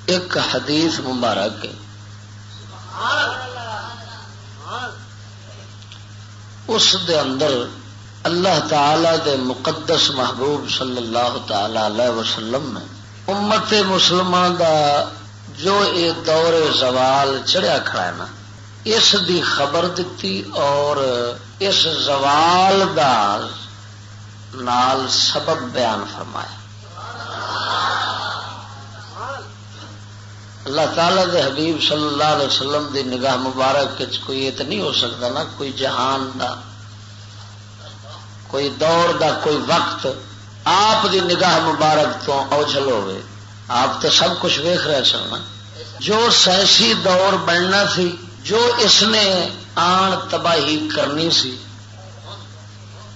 ایک حدیث مبارک ہے، اس دے اندر اللہ تعالی دے مقدس محبوب صلی اللہ تعالی علیہ وسلم نے امت مسلمان دا جو یہ دور زوال چڑھیا کھڑا ہے نا، اس دی خبر دیتی اور اس زوال دا نال سبب بیان فرمایا۔ اللہ تعالی دے حبیب صلی اللہ علیہ وسلم دی نگاہ مبارک کوئی یہ تو نہیں ہو سکتا نا، کوئی جہان دا، کوئی دور دا، کوئی وقت آپ دی نگاہ مبارک تو اوجھل ہوئے۔ آپ تو سب کچھ ویکھ رہے سن نا، جو سائنسی دور بننا سی، جو اس نے آن تباہی کرنی سی،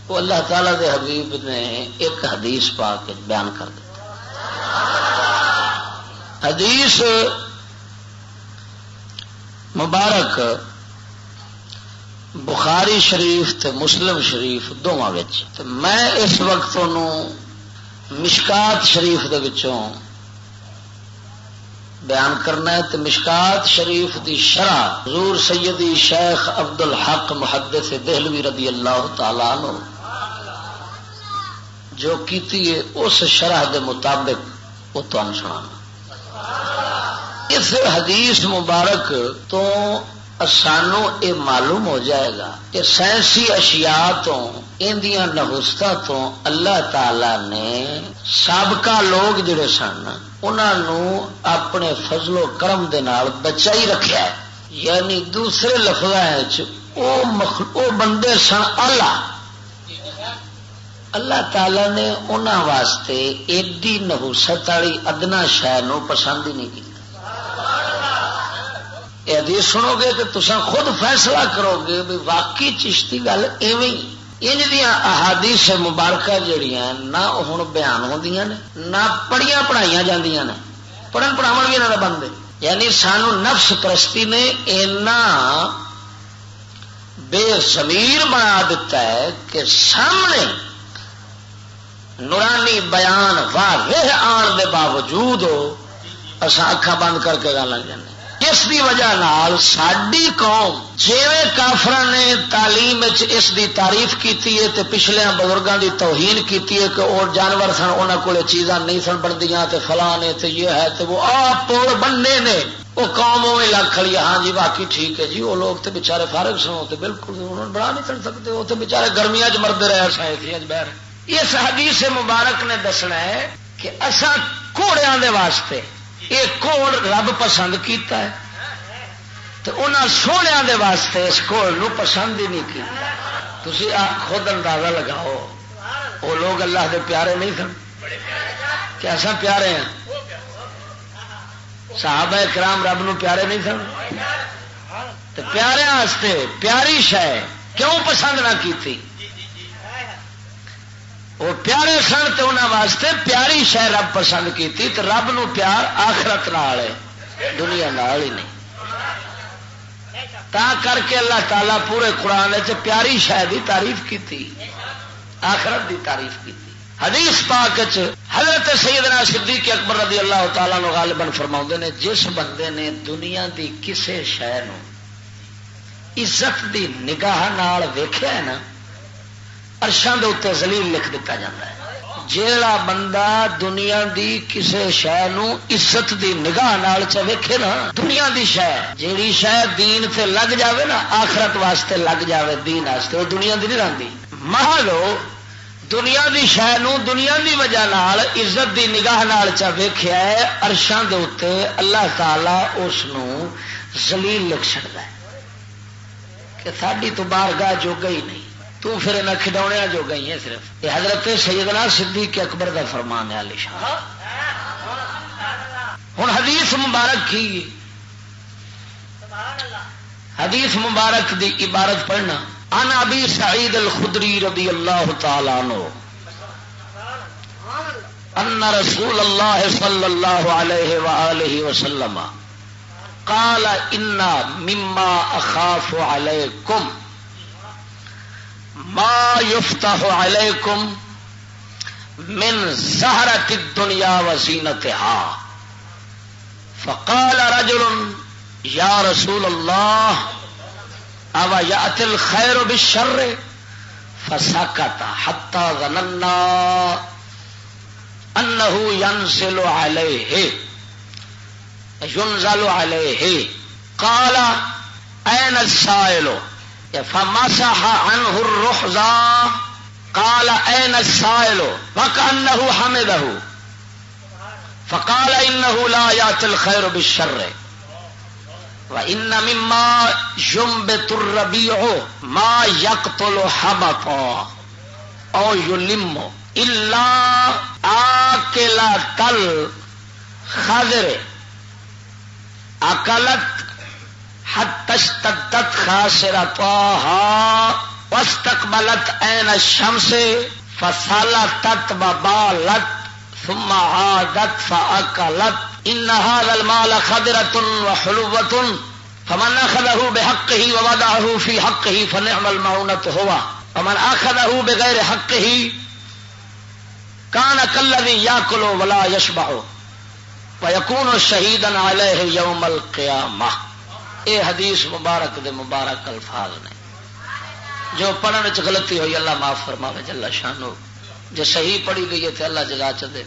وہ اللہ تعالی دے حبیب نے ایک حدیث پا کے بیان کر دیتا۔ حدیث مبارک بخاری شریف تے مسلم شریف دونوں وچ، تے میں اس وقت مشکات شریف دے وچوں بیان کرنا ہے۔ تے مشکات شریف دی شرح حضور سیدی شیخ عبد الحق محدث دہلوی رضی اللہ تعالی عنہ جو کیتی ہے، اس شرح دے مطابق وہ تمہیں سنانا۔ اس حدیث مبارک تو سانو یہ معلوم ہو جائے گا کہ سائنسی اشیاء تو اندیاں نحوستاں تو اللہ تعالی نے سابقہ لوگ جڑے سن انہوں اپنے فضل و کرم دے نال بچائی رکھیا ہے، یعنی دوسرے لفظ وہ بندے سن اللہ تعالی نے انہاں واسطے ایڈی نحوست والی ادنا شے نو پسند ہی نہیں کی۔ یہ حدیث سنو گے تو تساں خود فیصلہ کرو گے بھی واقعی چشتی گل ایویں انج دیاں احادیث مبارکہ جڑیاں نہ ہن بیان ہوندیاں نے، نہ پڑھیاں پڑھائیاں جاندیاں نے، پڑھن پڑھاون بھی انہاں دا بندے، یعنی سانو نفس پرستی نے اینا بے ضمیر بنا دیتا ہے کہ سامنے نورانی بیان واضح آن دے باوجود اساں اکھاں بند کر کے گل جانے۔ اس دی وجہ نال ساڈی قوم جویں کافراں نے تعلیم اس دی تعریف کیتی ہے تے پچھلیاں بزرگاں دی توہین کیتی ہے کہ اور جانور سن انہاں کولے چیزاں نہیں سن بندیاں تے فلاں نے تے یہ ہے تے وہ پوڑ بننے نے، وہ قوم اویں لگ کھڑی، ہاں جی واقعی ٹھیک ہے جی، وہ لوگ تے بیچارے فارغ سن تے بالکل انہوں نے بنا نہیں کر سکتے، وہ تے بیچارے گرمیاں چ مردے رہے سائیں بہر۔ اس حدیث مبارک نے دسنا ہے کہ اساں گھوڑیاں دے واسطے یہ گھوڑ رب پسند کیتا ہے تو انہاں سونیاں دے واسطے اس گھوڑ نو پسند ہی نہیں کیتا۔ تسی خود اندازہ لگاؤ وہ لوگ اللہ دے پیارے نہیں سن، کیا ایسا پیارے ہیں؟ صحابہ کرام رب نو پیارے نہیں سن؟ تو پیارے واسطے پیاری شے کیوں پسند نہ کیتی؟ وہ پیارے سن تو انہوں واسطے پیاری شے رب پسند کیتی، تو رب نو پیار آخرت نال ہے، دنیا نال ہی نہیں۔ تا کر کے اللہ تعالیٰ پورے قرآن چ پیاری شے دی تعریف کیتی، آخرت دی تعریف کیتی۔ حدیث پاک حضرت سیدنا صدیق اکبر رضی اللہ تعالیٰ عنہ غالباً فرماؤندے نے جس بندے نے دنیا دی کسے شے نو عزت دی نگاہ نال ویکھیا ہے نا، عرشاں دے اوتے ذلیل لکھ دیتا جاتا ہے۔ جیڑا بندہ دنیا دی کسے شے نو عزت دی نگاہ نال چ ویکھے نا، دنیا دی شے جیڑی شے دین تے لگ جاوے نا، آخرت واسطے لگ جاوے دین واسطے، وہ دنیا دی نہیں رہندی۔ محلو دنیا دی شے نو دنیا دی وجہ نال عزت دی نگاہ نال چ ویکھیا ہے، عرشاں دے اوتے اللہ تعالی اس نو ذلیل لکھ چھڑدا ہے کہ ساڈی تو بارگاہ جو گئی نہیں، تو پھر انہیں کھڈونے جو گئی ہیں صرف۔ یہ حضرت سیدنا صدیق اکبر کا فرمان ہے علی شان۔ ہوں حدیث مبارک کی حدیث مبارک دی عبارت پڑھنا۔ عن ابی سعید الخدری رضی اللہ تعالی عنہ ان رسول اللہ صلی اللہ علیہ وآلہ وسلم قال ان مما اخاف علیکم ما یفتح علیکم من زہرۃ الدنیا وزینتها فقال رجل یا رسول اللہ او یأتی الخیر بالشر فسکت حتی ظننا انه ينزل عليه قال اين السائل فمسح عنه الرحزا قال اين السائل وكأنه حمده فقال انه لا يأتي الخير بالشر وان مما ينبت الربيع ما يقتل حبطا او يلم الا آکلۃ الخضر اکلت حتی اشتدت خاصرتها واستقبلت عین الشمس فسلطت وبالت ثم عادت فاکلت ان هذا المال خضرة وحلوة فمن اخذه بحقه ووضعه في حقه فنعم المعونة هو ومن اخذه بغیر حقه کان کلذی یاکل ولا یشبع ویکون شہیدا علیہ یوم القیامہ. یہ حدیث مبارک دے مبارک الفاظ نے. جو پڑھنے چ غلطی ہوئی اللہ معاف فرماوے جل شانہ. جو صحیح پڑھی گئی ہے تے اللہ جزا چ دے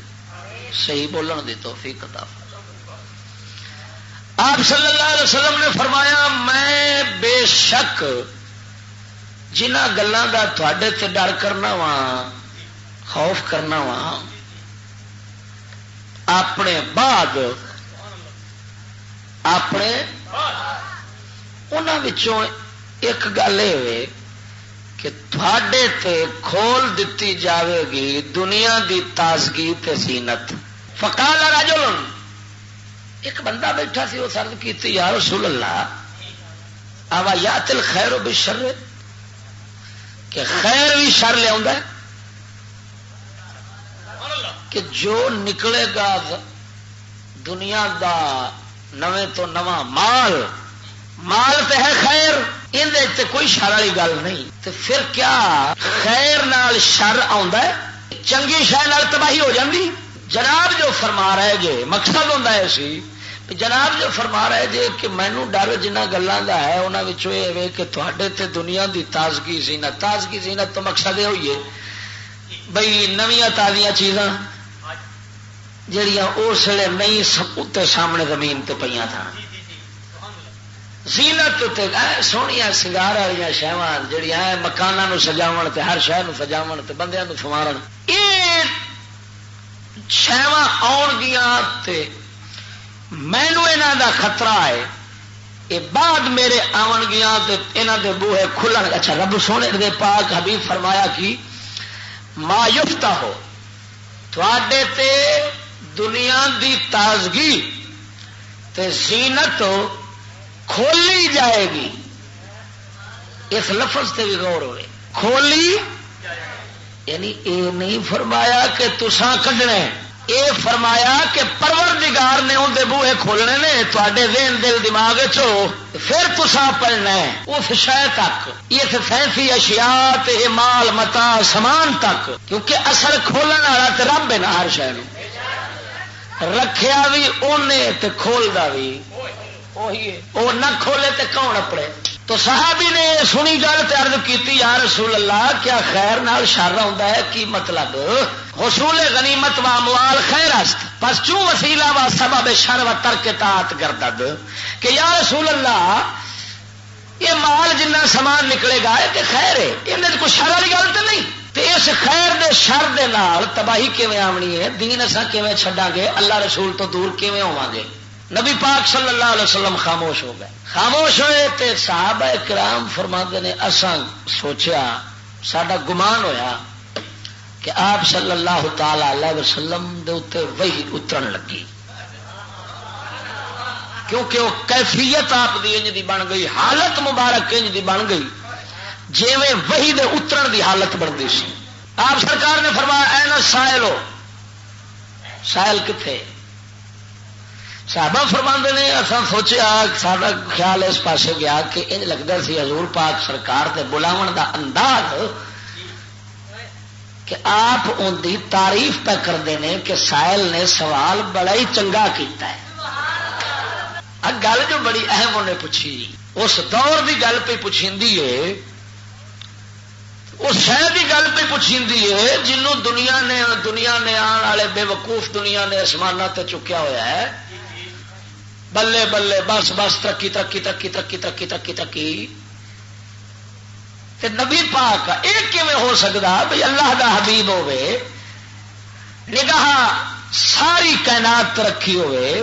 صحیح بولن دی توفیق عطا فرمائے. آپ صلی اللہ علیہ وسلم نے فرمایا میں بے شک جنہ گلاں دا تواڈے تے ڈر کرنا وا خوف کرنا وا اپنے بعد اپنے انہاں وچوں ایک گل یہ کہ تھوڑے تے کھول دیتی جاوے گی دنیا دی تازگی تے زینت. فقال رجل ایک بندہ بیٹھا سی وہ عرض کیتی یا رسول اللہ اوا یاتی الخیر بالشر کہ خیر بھی شر لے آندا ہے کہ جو نکلے گا دنیا دا نویں تو نواں مال تے ہے خیر اندر کوئی شر والی گل نہیں. تو پھر کیا خیر نال شر آندا ہے چنگی شے نال تباہی ہو جاندی. جناب جو فرما رہے جے مقصد ہوندا ہے سی جناب جو فرما رہے جے کہ مینوں ڈر جنہ گلاں دا ہے انہاں وچوں اے وے کہ تواڈے تے دنیا دی تازگی زینت تو مقصد یہ ہوئی ہے بھئی نویاں تازیاں چیزاں جڑیاں اس ویلے نہیں سب سامنے زمین تے پیاں تھا زینت تے سونیاں سنگار والی شہواں جڑیاں مکاناں نو سجاون تے ہر شہر نو سجاون تے بندیاں نو سنوارن یہ شہواں آن گیاں تے مینوں انہاں دا خطرہ ہے یہ بعد میرے آون گیاں تے انہاں دے بوہے کھلن. اچھا رب سونے دے پاک حبیب فرمایا کہ ما یفتح ہو تواڈے تے دنیا دی تازگی تے زینت کھولی جائے گی. اس لفظ تے بھی غور ہوئے کھولی یعنی اے نہیں فرمایا کہ تساں کڈنے اے فرمایا کہ پروردگار نے ان دے بوہے کھولنے نے تواڈے ذہن دل دماغ چو پھر تساں پڑھنا ہے اس شے تک اس فینسی اشیاء تے مال متاع سامان تک کیونکہ اصل کھولن والا تے رب ہے نا ہر شے نو رکھیا بھی اونے تے کھولدا بھی وہی ہے. وہ نہ کھولے تے کون اپڑے. تو صحابی نے سنی گل تے عرض کیتی یا رسول اللہ کیا خیر نال شر ہوندا ہے کی مطلب حصول غنیمت و اموال خیر است پس چوں وسیلہ و سبب شر و ترک طاعت گردد کہ یا رسول اللہ یہ مال جنہ سامان نکلے گا یہ خیر ہے اندر کوئی شر والی گل تو نہیں. تے اس خیر دے شر دے نال تباہی کیویں آونی ہے دین اساں کیویں چھڈاں گے اللہ رسول تو دور کیویں ہوواں گے. نبی پاک صلی اللہ علیہ وسلم خاموش ہو گئے. خاموش ہوئے تے صحابہ کرام فرماندے نے اساں سوچیا ساڈا گمان ہویا کہ آپ صلی اللہ تعالی علیہ وسلم دے اوتے وحی اترن لگی کیونکہ وہ کیفیت آپ دی انج دی بن گئی حالت مبارک انج دی بن گئی جیویں وحی دے اترن دی حالت بنتی سی. آپ سرکار نے فرمایا اے نا سائلو سائل کتنے صحابہ فرماندے نے اساں سوچیا ساڈا خیال اس پاسے گیا کہ انج لگدا سی حضور پاک سرکار دے بلاون دا انداز کہ آپ ان دی تعریف پہ کرتے ہیں کہ سائل نے سوال بڑا ہی چنگا کیتا ہے گل جو بڑی اہم انہیں پوچھی اس دور کی گل پہ پوچھیندی ہے اس شہر کی گل پہ پوچھیندی ہے جنوں دنیا نے آن والے بے وقوف دنیا نے آسمانہ تے چکیا ہوا ہے بلے بلے بس بس ترقی ترقی ترقی ترقی ترقی ترقی ترقی تے نبی پاک یہ کیویں ہو سکتا بھئی اللہ دا حبیب ہوئے نگاہ ساری کائنات ترقی ہوئے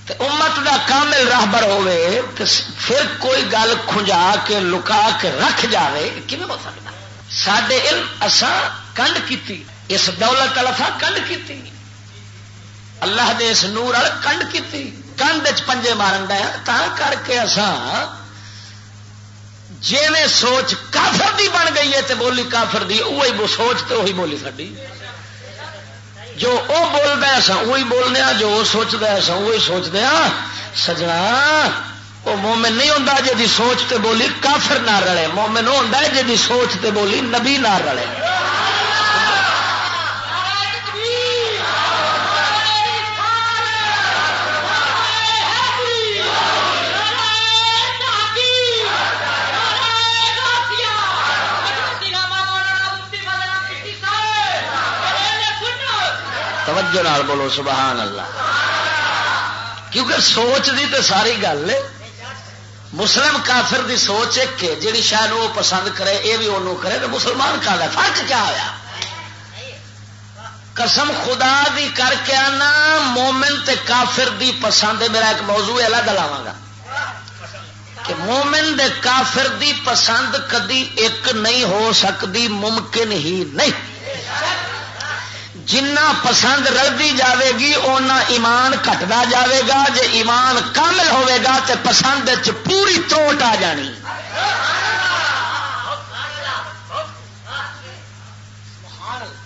تے امت دا کامل راہبر ہوئے تے پھر کوئی گل کھنجا کے لکا کے رکھ جاوے کیویں ہو سکتا ساڈے علم اساں کنڈ کیتی اس دولت الفا کنڈ کیتی اللہ دے اس نور وال کنڈ کیتی کنڈ چ پنجے مارن دا تا کر کے اساں جیویں سوچ کافر دی بن گئی ہے تے بولی کافر دی وہی سوچ تے وہی بولی ساڈی جو وہ بولتا ہے اصل وہی بولنے جو وہ سوچتا ہے اصل وہی سوچتے ہیں سجنا وہ مومن نہیں ہوتا جی سوچ تے بولی کافر نہ رلے مومن وہ ہوتا ہے جی سوچ تے بولی نبی نہ رلے توجہ نال بولو سبحان اللہ کیونکہ سوچ دی تے ساری گل مسلم کافر دی سوچ ایک ہے جیڑی شاید وہ پسند کرے یہ بھی انہوں کرے تو مسلمان کا ہے فرق کیا ہوا قسم خدا دی کر کے آنا مومن تے کافر دی پسند ہے میرا ایک موضوع الگ لاواں گا کہ مومن دے کافر دی پسند کدی ایک نہیں ہو سکتی ممکن ہی نہیں جنہ پسند رلتی جاوے گی اونا ایمان گھٹدا جاوے گا جے ایمان کامل ہوئے گا تے پسند چ پوری تروٹ آ جانی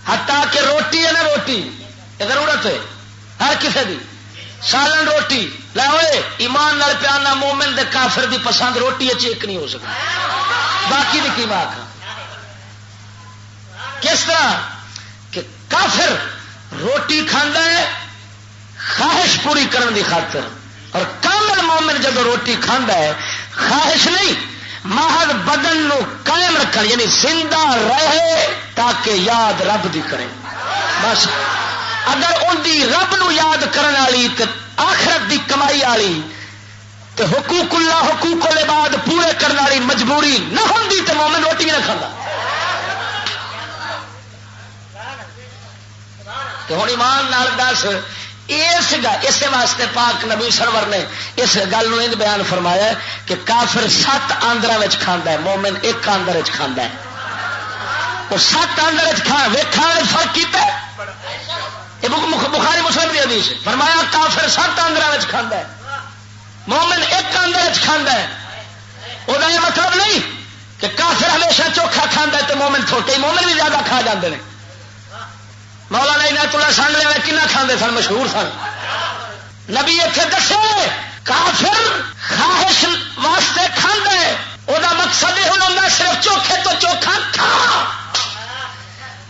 حتیٰ کہ روٹی ہے نا روٹی یہ ضرورت ہے ہر کسی دی سالن روٹی لے ہوئے ایمان نال پیانا مومن دے کافر دی پسند روٹی ایک نہیں ہو سکتی باقی دی کی بات کس طرح کہ کافر روٹی کھانا ہے خواہش پوری کرنے دی خاطر اور کامل مومن جب روٹی کھانا ہے خواہش نہیں محض بدن نو قائم رکھنا یعنی زندہ رہے تاکہ یاد رب دی کرے بس اگر ان دی رب نو یاد کرنے والی تے آخرت دی کمائی والی تے حقوق اللہ حقوق العباد پورے کرنے والی مجبوری نہ ہوندی تے مومن روٹی بھی نہ کھانا ہوں ایمان نال دس اس واسطے پاک نبی سرور نے اس گل بیان فرمایا کہ کافر 7 آندر کھانا ہے مومن ایک آندر کھانا ہے وہ 7 آندر کھانے فرق کیتا ہے یہ بخاری مسلم کی حدیث فرمایا کافر 7 آندر کھانا ہے مومن ایک آندر کھانا ہے وہ یہ مطلب نہیں کہ کافر ہمیشہ چوکھا کھانا ہے تو مومن چھوٹے مومن بھی زیادہ کھا جاتے ہیں مولانا عنایت اللہ سن لیا کنا کھاندے سن مشہور سن نبی اتنے دسے کافر خواہش واسطے کھاندے وہ مقصد یہ ہوتا صرف چوکھے تو چوکھا کھا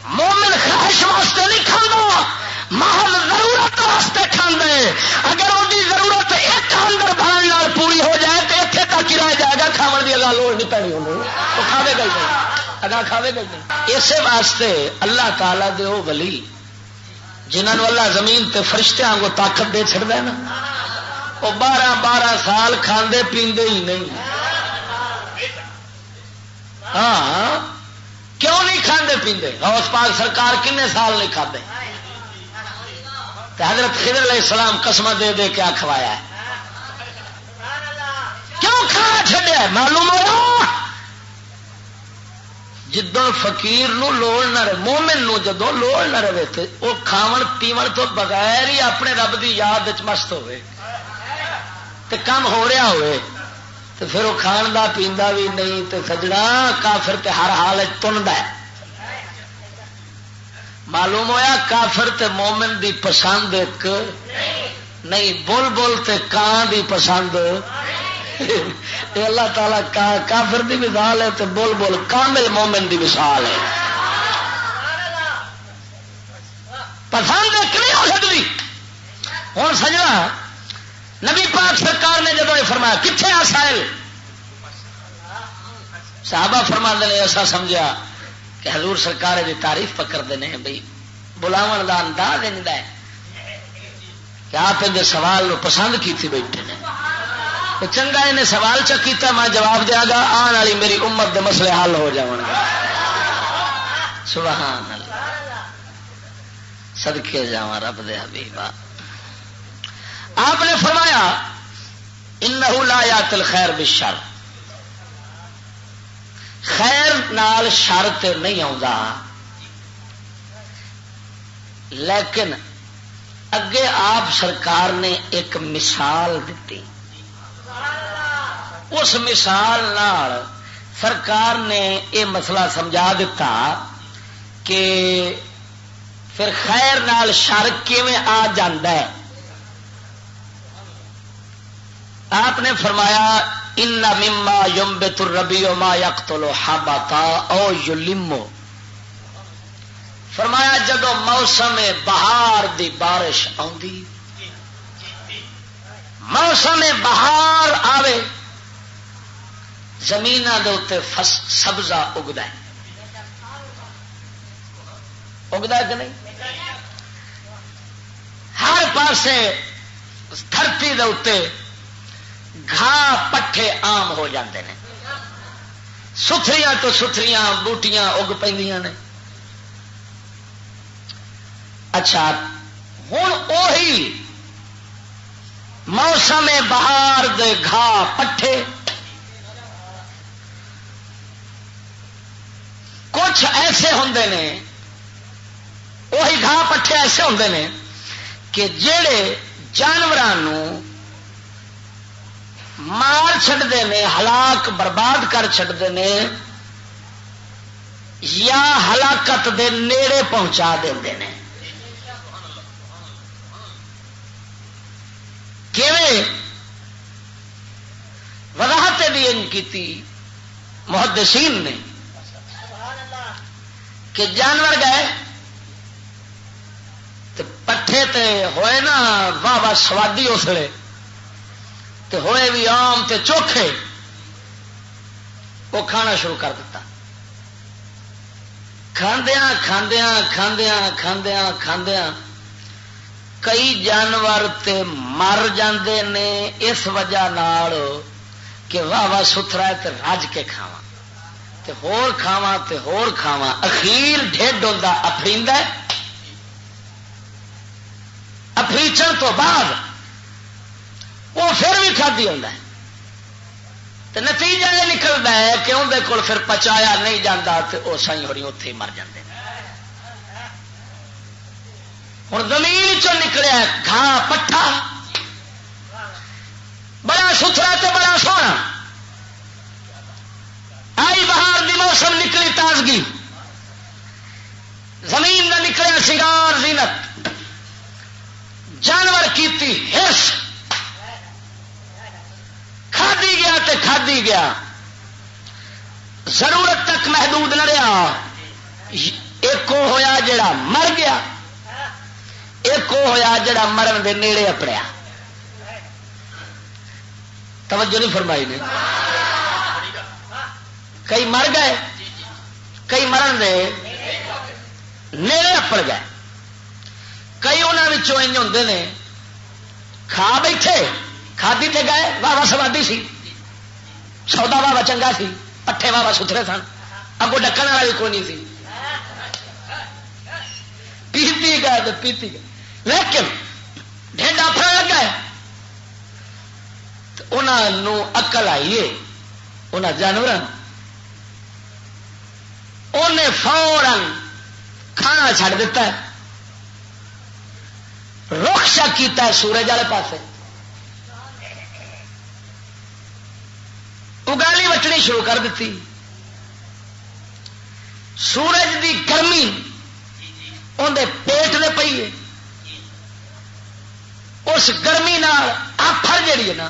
مومن خواہش واسطے نہیں کھانا محض ضرورت واسطے کھاندے اگر وہی ضرورت ایک اندر بھان پوری ہو جائے تو اتنے تک ہی رہ جائے گا کھاون کی اگاں لوڑ نہیں پینی انہوں تو کھاوے گا ہی نہیں اگاں کھاوے گا ہی نہیں اسی واسطے اللہ تعالی دے وہ ولی جنہوں اللہ زمین تے فرشتے آنگو طاقت دے چھڑ دے نا وہ 12 سال کھاندے پیندے ہی نہیں ہاں کیوں نہیں کھاندے پیندے غوث پاک سرکار کنے سال نہیں کھاندے حضرت خضر علیہ السلام قسم دے دے کیا کھوایا ہے کیوں کھانا چھڈیا ہے معلوم ہوا جدوں فقیر نو لوڑ نہ رہے مومن نو جدوں لوڑ نہ رہے تے وہ کھاون پیون تو بغیر ہی اپنے رب دی یاد وچ مست ہوئے تے کام ہو رہا ہوئے تے پھر وہ کھان دا پیندا بھی نہیں تے سجنا کافر تے ہر حال وچ تندا ہے معلوم ہویا کافر تے مومن دی پسند ایک نہیں بول بول تے کان دی پسند اللہ تعالیٰ کافر دی مثال ہے تے بول بول کامل مومن دی مثال ہے پسند ایک نہیں ہو سکتی ہوں سجنا نبی پاک سرکار نے جب یہ فرمایا کتنے آ سائل، صحابہ فرما نے ایسا سمجھا کہ حضور سرکار کی تعریف پکڑتے ہیں بھائی بلاو کا انداز ہے کہ آپ ان سوال کو پسند کی بیٹھے نے تو چنگا انہیں سوال چکیتا میں جواب دیا گا آن والی میری امت دے مسئلے حل ہو جاؤ گے. سبحان اللہ، صدقے جاواں رب دے حبیبا. آپ نے فرمایا انہ لا یات الخیر بالشر، خیر نال شر تے نہیں آتا، لیکن اگے آپ سرکار نے ایک مثال دیتی. اس مثال نال سرکار نے یہ مسئلہ سمجھا دیتا کہ پھر خیر نال شر کیویں آ جاندا ہے. آپ نے فرمایا ان مما ينبت الربيع ما يقتل حبطا او يلم. فرمایا جدو موسم بہار دی بارش آندی، موسم بہار آوے زمین دے اوتے سبزہ اگدا ہے، اگدا ہے کہ نہیں؟ ہر پاسے دھرتی دے اوتے گھاہ پٹھے عام ہو جاندے نے، ستھریاں تو ستھریاں بوٹیاں اگ پیندیاں نے. اچھا ہوں اوہی موسم بہار دے گھاہ پٹھے کچھ ایسے ہوندے نے، وہی گھاہ پٹھے ایسے ہوندے نے کہ جڑے جانوراں مار چھڈتے ہیں، ہلاک برباد کر چھڈتے ہیں یا ہلاکت دے نیڑے پہنچا دیندے ہیں. کیویں وضاحت بھی ان کی محدثین نے کہ جانور گئے تے پٹھے تے ہوئے نا واہ واہ سوادی اسلے تے ہوئے بھی آم تے چوکھے، وہ کھانا شروع کر دیتا. کھاندیاں کھاندیاں کھاندیاں کھاندیاں کھاندیاں کئی جانور تے مر جاندے نے اس وجہ نال کہ واہ واہ ستھرا ہے تے رج کے کھاواں تے ہور کھاواں تے ہور کھاواں، اخیر ڈھڈ ہوندا افریندا ہے. افریچن تو بعد وہ پھر بھی کھادی ہوتا ہے تو نتیجہ یہ نکلتا ہے کہ اندر کول پھر پچایا نہیں جاتا تو وہ سائی ہوری اتے ہی مر جاتے ہیں. ہوں زمین چ نکلیا گھاہ پٹھا بڑا ستھرا تو بڑا سونا، آئی بہار دی موسم نکلی تازگی، زمین کا نکلیا سنگار زینت، جانور کیتی ہرس، کھادی گیا تے کھادی گیا، ضرورت تک محدود نہ رہا. ایک ہویا جڑا مر گیا، ایک ہویا جڑا مرن دے نیڑے اپڑیا. توجہ نہیں فرمائی نے؟ کئی مر گئے، کئی مرن دے نیڑے اپڑ گئے. کئی انہوں ہوندے نے کھا بیٹھے، کھادی تے گئے، واہ واہ سوادی سی، سودا واہ واہ چنگا سی، پٹھے واہ واہ ستھرے سن، اگوں ڈکن والا بھی کوئی نہیں سی، پیتی گئے تو پیتی گئے. لیکن ڈھنڈا پھڑ لگا ہے تو انہوں اکل آئیے انہوں جانوروں، انہیں فوراً کھانا چھڑ دیتا ہے، رخ شا کیتا ہے سورج والے پاسے، اگالی وٹنی شروع کر دیتی. سورج دی گرمی اندر پیٹ دے پئی ہے، اس گرمی نال آفر جیڑی ہے نا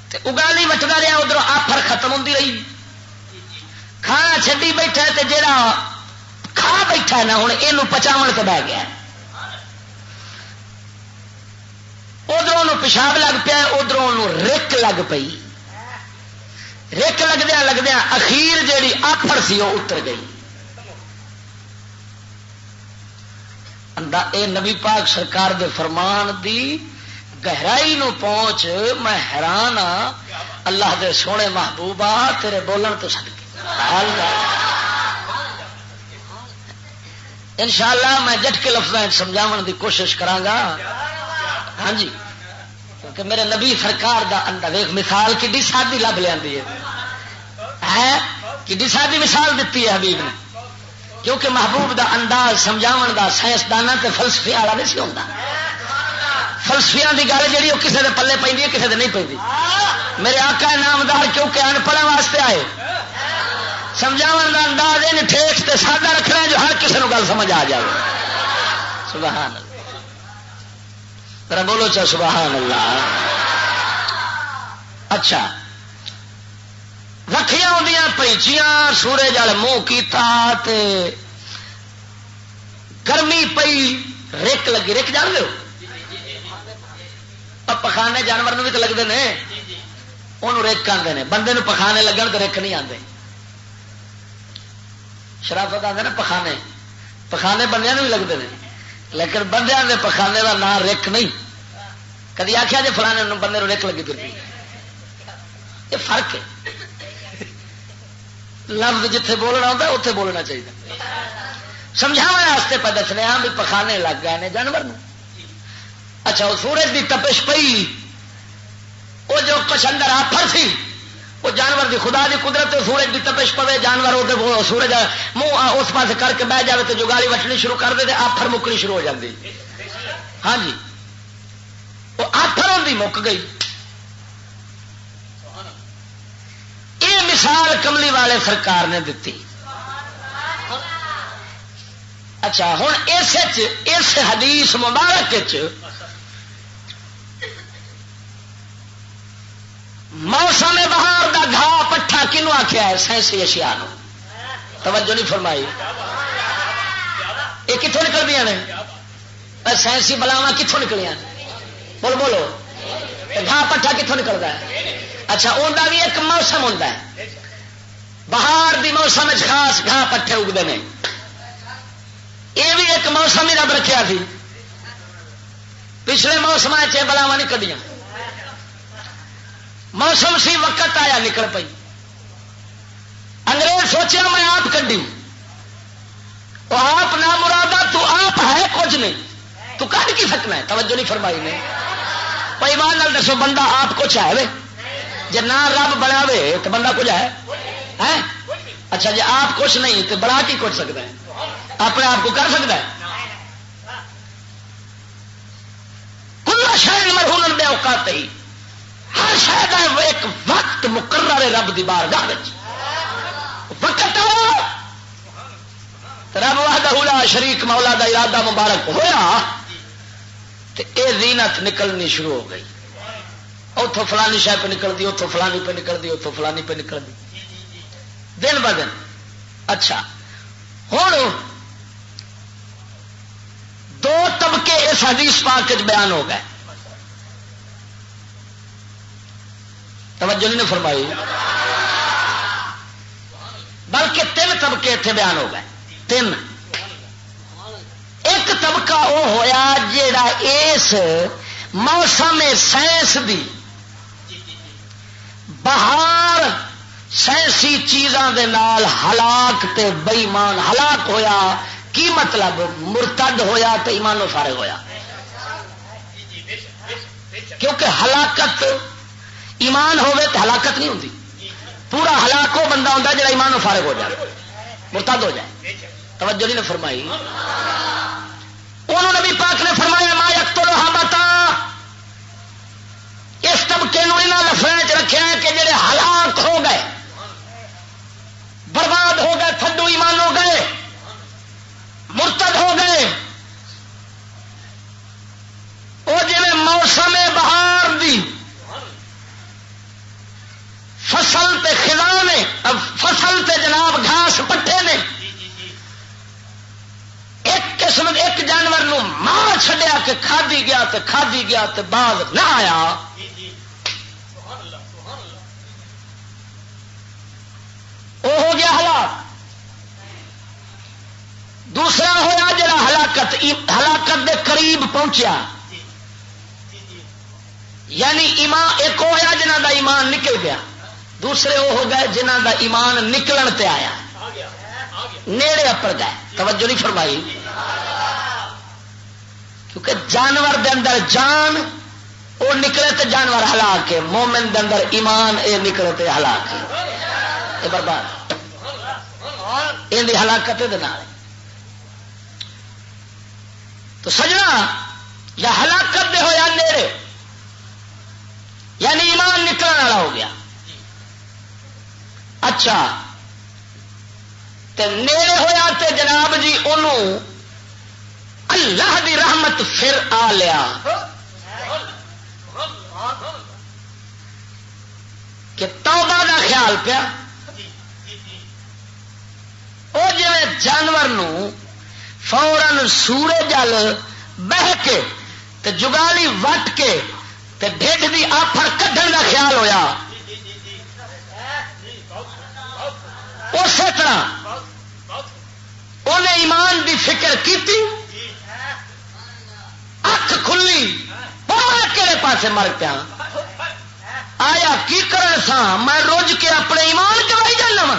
تے اگالی وٹدا رہا، ادھر آفر ختم ہوتی رہی، کھانا چھڈی بیٹھا تے جیڑا کھا بیٹھا ہے نا ہوں یہ پچاو سے بہ گیا، ادھر پیشاب لگ پیا ادھروں رک لگ پئی رک لگدیا اخیر جیڑی آفر سی وہ اتر گئی اے نبی پاک سرکار دے فرمان دی گہرائی نو پہنچ میں حیران ہاں اللہ دے سونے محبوبہ تیرے بولن تو صدقے انشاءاللہ میں جٹ کے لفظیں سمجھاون دی کوشش کرانگا ہاں جی کیونکہ میرے نبی سرکار دا اندر ایک مثال کڈی سادی لب لیندی ہے کڈی سادی مثال دیتی ہے حبیب نے کیونکہ محبوب دا انداز سمجھاون دا سائنسدانہ تے فلسفے والا نہیں سی ہوندا فلسفیاں دی گل جہی وہ کسی دے پلے پی کسی دے نہیں پی میرے آقا نامدار کیونکہ ان پڑھن واسطے آئے سمجھاون دا انداز ان ٹھیک تے سادہ رکھنا ہے جو ہر کسی کو گل سمجھ آ جائے سبحان اللہ ذرا بولو چا سبحان اللہ اچھا رکھیاں ہوندیاں پیچیاں سورج والے منہ کیتا تے گرمی پئی رک لگی رک جان دو پخانے جانور بھی تو لگتے ہیں انہوں رک آتے ہیں بندے پخانے لگن تو رک نہیں آتے شرافت آتے نا پخانے پخانے بندیاں بھی لگتے ہیں لیکن بندیاں دے پخانے کا نام رک نہیں کدی آخیا جی فلانے بندے رک لگی پھر یہ فرق ہے لفظ جتھے بولنا ہوتا ہے اتنے بولنا چاہیے سمجھانے واسطے پہ دسنے ہاں بھی پخانے لگ گئے ہیں جانور اچھا وہ سورج دی تپش پئی وہ جو کچھ اندر آفر سی وہ جانور دی خدا دی قدرت سورج دی تپش پوے جانور وہ سورج منہ اس پاس کر کے بہ جائے تو جگالی وٹنی شروع کر دے آفر مکنی شروع ہو جاتی ہاں جی وہ آفر ہوتی مک گئی یہ مثال کملی والے سرکار نے دیتی اچھا ہوں اس حدیث مبارک موسم بہار دا گھا پٹھا کنو آخیا ہے سائنسی اشیاء نو توجہ نہیں فرمائی یہ کتوں نکلدیاں نے سائنسی بلاوا کتوں نکلیاں بولو بولو گھا پٹھا کتوں نکلتا ہے اچھا انہوں بھی ایک موسم ہوتا ہے بہار دی موسم خاص گھا پٹھے اگتے ہیں یہ بھی ایک موسم ہی رب رکھا سی پچھلے موسم بلاوا نہیں کھڑیاں موسم سی وقت آیا نکل پئی انگریز سوچیا میں آپ کڈی وہ آپ نہ مرادہ تو آپ ہے کچھ نہیں تو کٹ کی سکنا ہے توجہ نہیں فرمائی نے بھائی مان نال دسو بندہ آپ کچھ ہے وے جی نہ رب بناوے تو بندہ کچھ ہے اچھا جی آپ کچھ نہیں تو بڑا کی کچھ سکتا ہے اپنے آپ کو کر سکتا ہے کل شہر مرہون بے اوقات ہی ہر شاید ایک وقت مقرر ہے رب دی بارگاہ وقت رب وحدہ لا شریک مولا دا ارادہ مبارک ہویا تو اے زینت نکلنی شروع ہو گئی اتوں فلانی شہ پہ نکلتی اتوں فلانی پہ نکلتی اتوں فلانی پہ نکلتی دن ب دن اچھا ہوں دو طبقے اس حدیث پاک بیان ہو گئے توجہ نہیں فرمائی بلکہ تین طبقے اتنے بیان ہو گئے تین ایک طبقہ وہ ہویا جیڑا اس موسم سائنس دی بہار سائنسی چیزاں دے نال ہلاک تے بےمان ہلاک ہویا کی مطلب مرتد ہویا تے ایمان و فارغ ہویا کیونکہ ہلاکت ایمان ہوئے تو ہلاکت نہیں ہوتی پورا ہلاک وہ بندہ ہوتا ہے جڑا ایمان و فارغ ہو جائے مرتد ہو جائے توجہ نہیں نے فرمائی انہوں نبی پاک نے فرمایا ما یقتلھا بتا اس طبقے نو انہاں لفظاں چ رکھیا ہے کہ جڑے ہلاک ہو گئے برباد ہو گئے تھڈو ایمان ہو گئے مرتد ہو گئے وہ جی موسم بہار دی فصل تے خزاں نے فصل تے جناب گھاس پٹھے نے ایک جس میں ایک جانور نو مار چھڈیا کہ کھادی گیا تے باز نہ آیا، وہ ہو گیا ہلاک۔ دوسرا ہوا جڑا ہلاکت دے قریب پہنچیا، یعنی ایمان ایک ہوا جنہ دا ایمان نکل گیا، دوسرے وہ ہو گئے جنہ دا ایمان نکلن تے آیا، نیڑے اپڑ گئے۔ توجہ نہیں فرمائی؟ کیونکہ جانور دے اندر جان وہ نکلے تے جانور ہلاک ہے، مومن دے اندر ایمان اے نکلے تے ہلاک ہے، یہ برباد یہ ہلاکت دے نال۔ تو سجنا یا ہلاکت دے ہویا نیڑے، یعنی ایمان نکلنے والا ہو گیا۔ اچھا تے نیڑے ہویا تے جناب جی انہوں اللہ دی رحمت پھر آ لیا کہ توبہ دا خیال پیا، وہ جی جانور نو فوراً سورج جل بہ کے تے جگالی وٹ کے تے ڈھڈ دی آفر کڈن دا خیال ہویا، اسی طرح انہیں ایمان دی فکر کیتی، اکھ کھلی کہڑے پاسے مر پیا، آیا کی کرن سا میں روج کے اپنے ایمان کرائی جانا وا،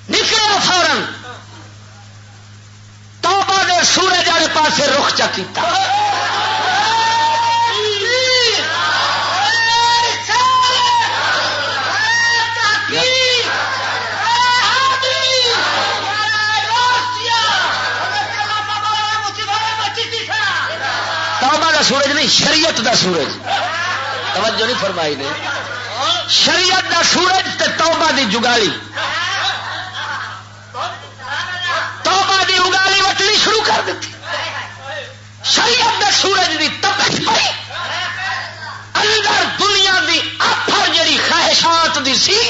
نکلے فورن توبہ دے سورج والے پاسے رخ چا کیتا۔ توبہ دا سورج نہیں، شریعت دا سورج، توجہ نہیں فرمائی نے، شریعت دا سورج تے توبہ دی جگالی، توبہ دی اگالی وٹنی شروع کر دیتی، شریعت دا سورج دی تپش پئی، اندر دنیا دی آفر جڑی خواہشات دی سی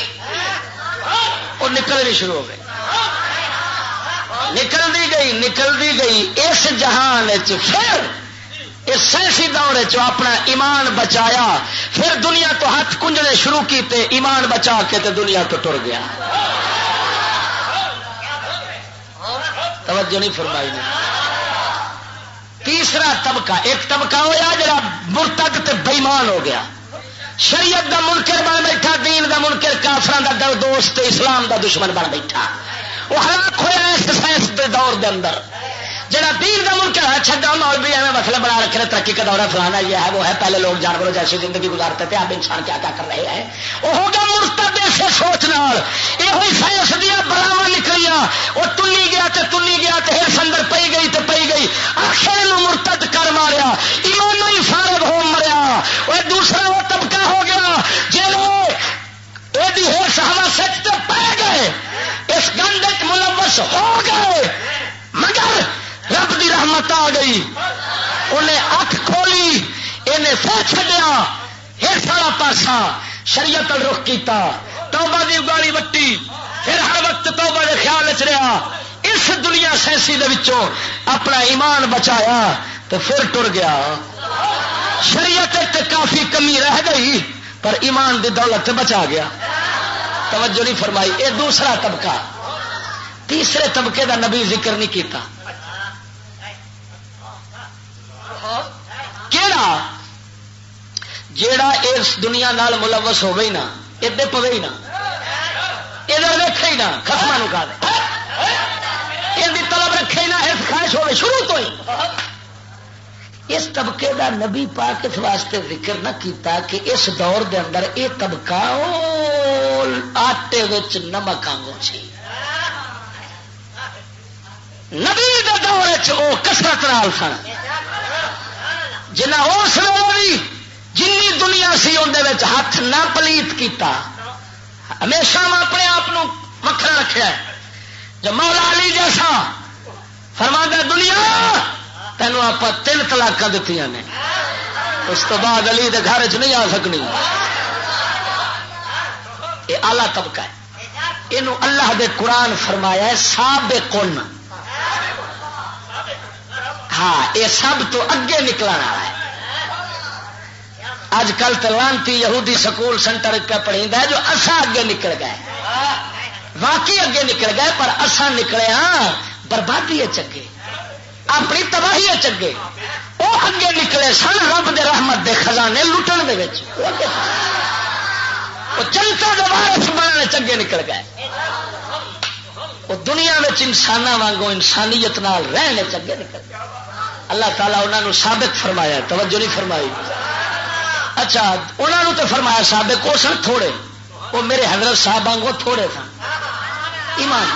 وہ نکلنی شروع ہو گئی، نکلتی گئی اس جہان پھر اس سائنسی دور اپنا ایمان بچایا، پھر دنیا تو ہاتھ کنجنے شروع کیتے، ایمان بچا کے تے دنیا تو ٹر گیا۔ توجہ نہیں فرمائی نے۔ تیسرا طبقہ، ایک طبقہ ہوا جڑا مرتد تے بےمان ہو گیا، شریعت دا منکر بن بیٹھا، دین دا منکر، کافراں دا دوست، اسلام دا دشمن بن بیٹھا، وہ ہلاک ہوا اس سائنس دے دور دے اندر۔ جڑا دین کا منکر ہے چھڈا مولوی ایویں مسئلہ بنا رکھے، ترقی کا دورہ فلانا یہ ہے وہ ہے، پہلے لوگ جانوروں جیسی زندگی گزارتے تھے، اب انسان کیا کیا کر رہے ہیں، وہ ہوگا مرتد سے سوچ نال، یہ ہوئی سائنس دیا بلاواں نکلیاں، وہ تلی گیا تے ہرس اندر پئی گئی، آخر مرتد کر ماریا، ایمان ہی فارغ ہو مریا۔ وہ دوسرا وہ طبقہ ہو گیا جی ہرس ہوا سچ پی گئے، اس گند ملوث ہو گئے، مگر رب دی رحمت آ گئی، انہیں اکھ کھولی، انہیں پھر چھڈیا ہرس والا پاسا، شریعت رخ کیتا، توبہ دی اگالی وٹی، پھر ہر وقت توبہ دے خیال چ رہا، اس دنیا سینسی دے وچوں اپنا ایمان بچایا تو پھر ٹر گیا۔ شریعت تے کافی کمی رہ گئی پر ایمان دی دولت بچا گیا۔ توجہ نہیں فرمائی۔ یہ دوسرا طبقہ۔ تیسرے طبقے دا نبی ذکر نہیں کیتا، کیڑا جیڑا اس دنیا نال ملوث ہو گئی نا، ادھر پوے ہی نا، ادھر ویکھے ہی نا، خسما نو کھا دے، یہ طلب رکھے نا، اس خواہش ہوے شروع تو ہی۔ اس طبقے دا نبی پاک اس واسطے ذکر نہ کیتا کہ اس دور دے اندر یہ طبقہ آٹے وچ نمک آنگو سی، نبی دے دور وہ کسرت نال سن، جنہیں اس ویلے جنی دنیا سی اندر ہاتھ نہ پلیت کیتا، ہمیشہ میں اپنے آپ وکھرا رکھا، جو مولا علی جیسا فرماتا دنیا تینوں آپ 3 طلاق دیتی نے، اس تو بعد علی دے گھر چ نہیں آ سکنی۔ یہ آلہ طبقہ ہے، یہ اللہ دے قرآن فرمایا ہے سابقون، ہاں یہ سب تو اگے نکلنے والا ہے. اج کل تو لانتی یہودی سکول سینٹر پہ پڑھیندا ہے جو اسا اگے نکل گئے واقعی اگے نکل گئے پر اسا نکلے ہاں بربادی چگے اپنی تباہی چگے وہ اگے نکلے سن رب دے رحمت دے خزانے لٹن دے وچ وہ جنتا دے وارث بننے چگے نکل گئے وہ دنیا میں انسانوں وانگوں انسانیت نال رہنے چگے نکل گئے. اللہ تعالیٰ انہوں نے ثابت فرمایا توجہ نہیں فرمائی. اچھا انہوں نے تو فرمایا ثابت وہ سن تھوڑے وہ میرے حضرت صاحب وانگوں تھوڑے سن ایمان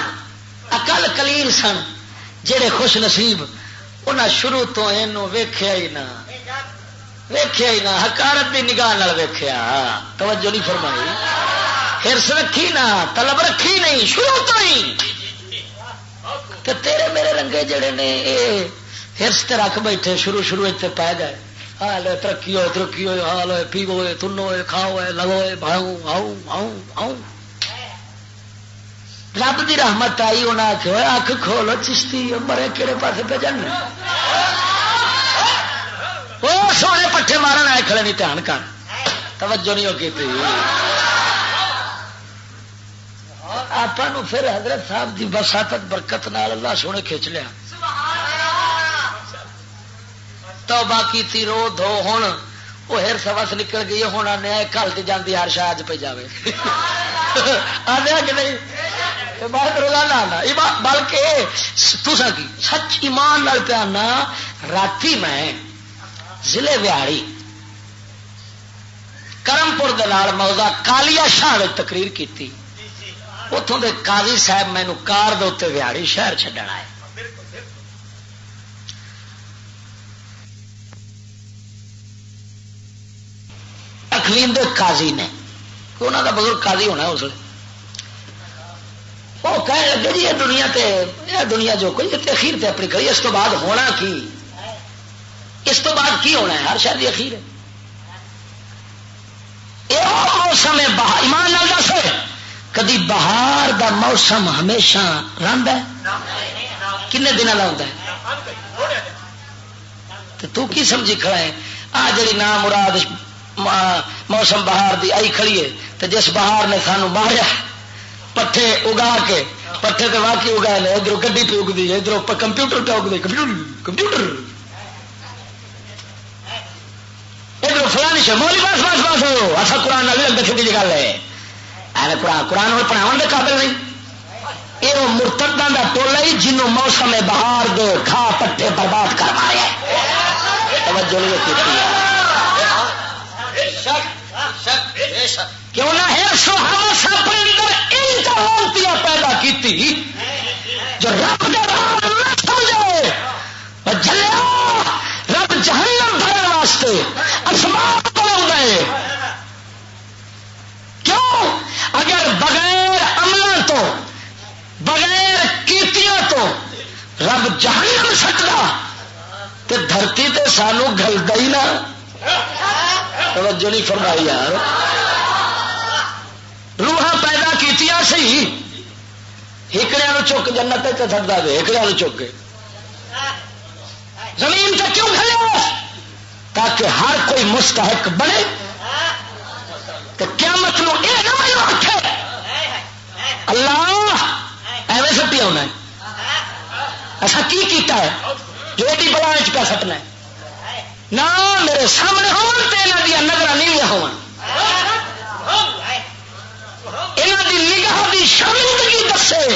اقل قلیل سن جڑے خوش نصیب انہیں شروع تو یہ ویخیا ہی نہ حکارت کی نگاہ ویخیا توجہ نہیں فرمائی ہرس رکھی نہ طلب رکھی نہیں شروع تو ہی کہ تیرے میرے رنگے جڑے نے یہ ہرس تے رکھ بیٹھے شروع پی گئے حال ترقی ہوئے حال ہوئے پیو ہوئے تنو ہوئے کھاؤ ہوئے لگو ہوئے بھاؤ آؤ آؤ آؤ رب دی رحمت آئی انہیں آخیا اکھ کھولو چشتی مرے کہڑے پاسے پہ جانے وہ سونے پٹھے مارن آئے کھڑے نہیں دھیان کر توجہ نہیں ہوگی تھی آپ پھر حضرت صاحب دی وساطت برکت نال اللہ سونے کھچ لیا توبہ کی تھی رو دھو ہوں وہ ہر سوس نکل گئی ہوں آنے کل تے جاندی ہر شاہ اج پہ جاوے آدھا کہ نہیں بہت روزانہ آنا بلکہ تسا کی سچ ایمان نال پہ آنا راتی میں ضلع ویاڑی کرمپور دلال موضع کالیا شاہ تقریر کی اتوں دے قاضی صاحب مینو کار دے ویاڑی شہر چھڈن آئے اخلیم دے قاضی نے انہوں کا بزرگ قاضی ہونا اس لیے وہ کہنے لگے جی یہ دنیا جو کوئی اخیر تے اپنی کری اس تو بعد ہونا کی اس تو بعد کی ہونا ہے ہر شاید اخیر ہے یہ موسم ہے بہار ایمان نال دس کدی بہار دا موسم ہمیشہ رہتا ہے کنے دن لاؤں تو کی سمجھی کھڑا ہے آ جڑی نام مراد موسم بہار دی آئی کھڑی ہے تو جس بہار نے سانو ماریا پٹھے اگا کے پٹھے تو واقعی اگائے نے ادھر گڈی پہ اگتی ہے ادھر کمپیوٹر پہ اگتے کمپیوٹر ادھر فلانی سے مولی بس بس بس ہو اصا قرآن نہ لگتا چھوٹی جی گل ہے قرآن پڑھاؤ کے قابل نہیں یہ وہ مرتداں کا ٹولا ہی جنوں موسم بہار دے کھا پٹھے برباد کر مارے توجہ نہیں ہوتی کیوں نہ ہے سہاس اپنے اندر ان لانتیاں پیدا کی جو رب دے رب نہ سمجھے جلیا رب جہنم بھرنے واسطے اسباب بنا گئے کیوں اگر بغیر عملوں تو بغیر کیتیاں تو رب جہنم سٹدا تو دھرتی تے سانو گلدا ہی نہ توجہ نہیں فرمائی یار روحاں پیدا کیتیاں سی ہکڑیاں چک جنت تے سٹدا دے ہکڑیاں چک کے زمین تے کیوں کھلے تاکہ ہر کوئی مستحق بنے تو قیامت نو اے نہ مینوں آکھے اللہ ایویں سٹی ہونا ہے ایسا کی کیتا ہے جو ایڈی بلا پہ سٹنا ہے نہ میرے سامنے ہون تے انہاں دی نظراں نیویاں ہون انہاں دی نگاہ دی شرمندگی دسے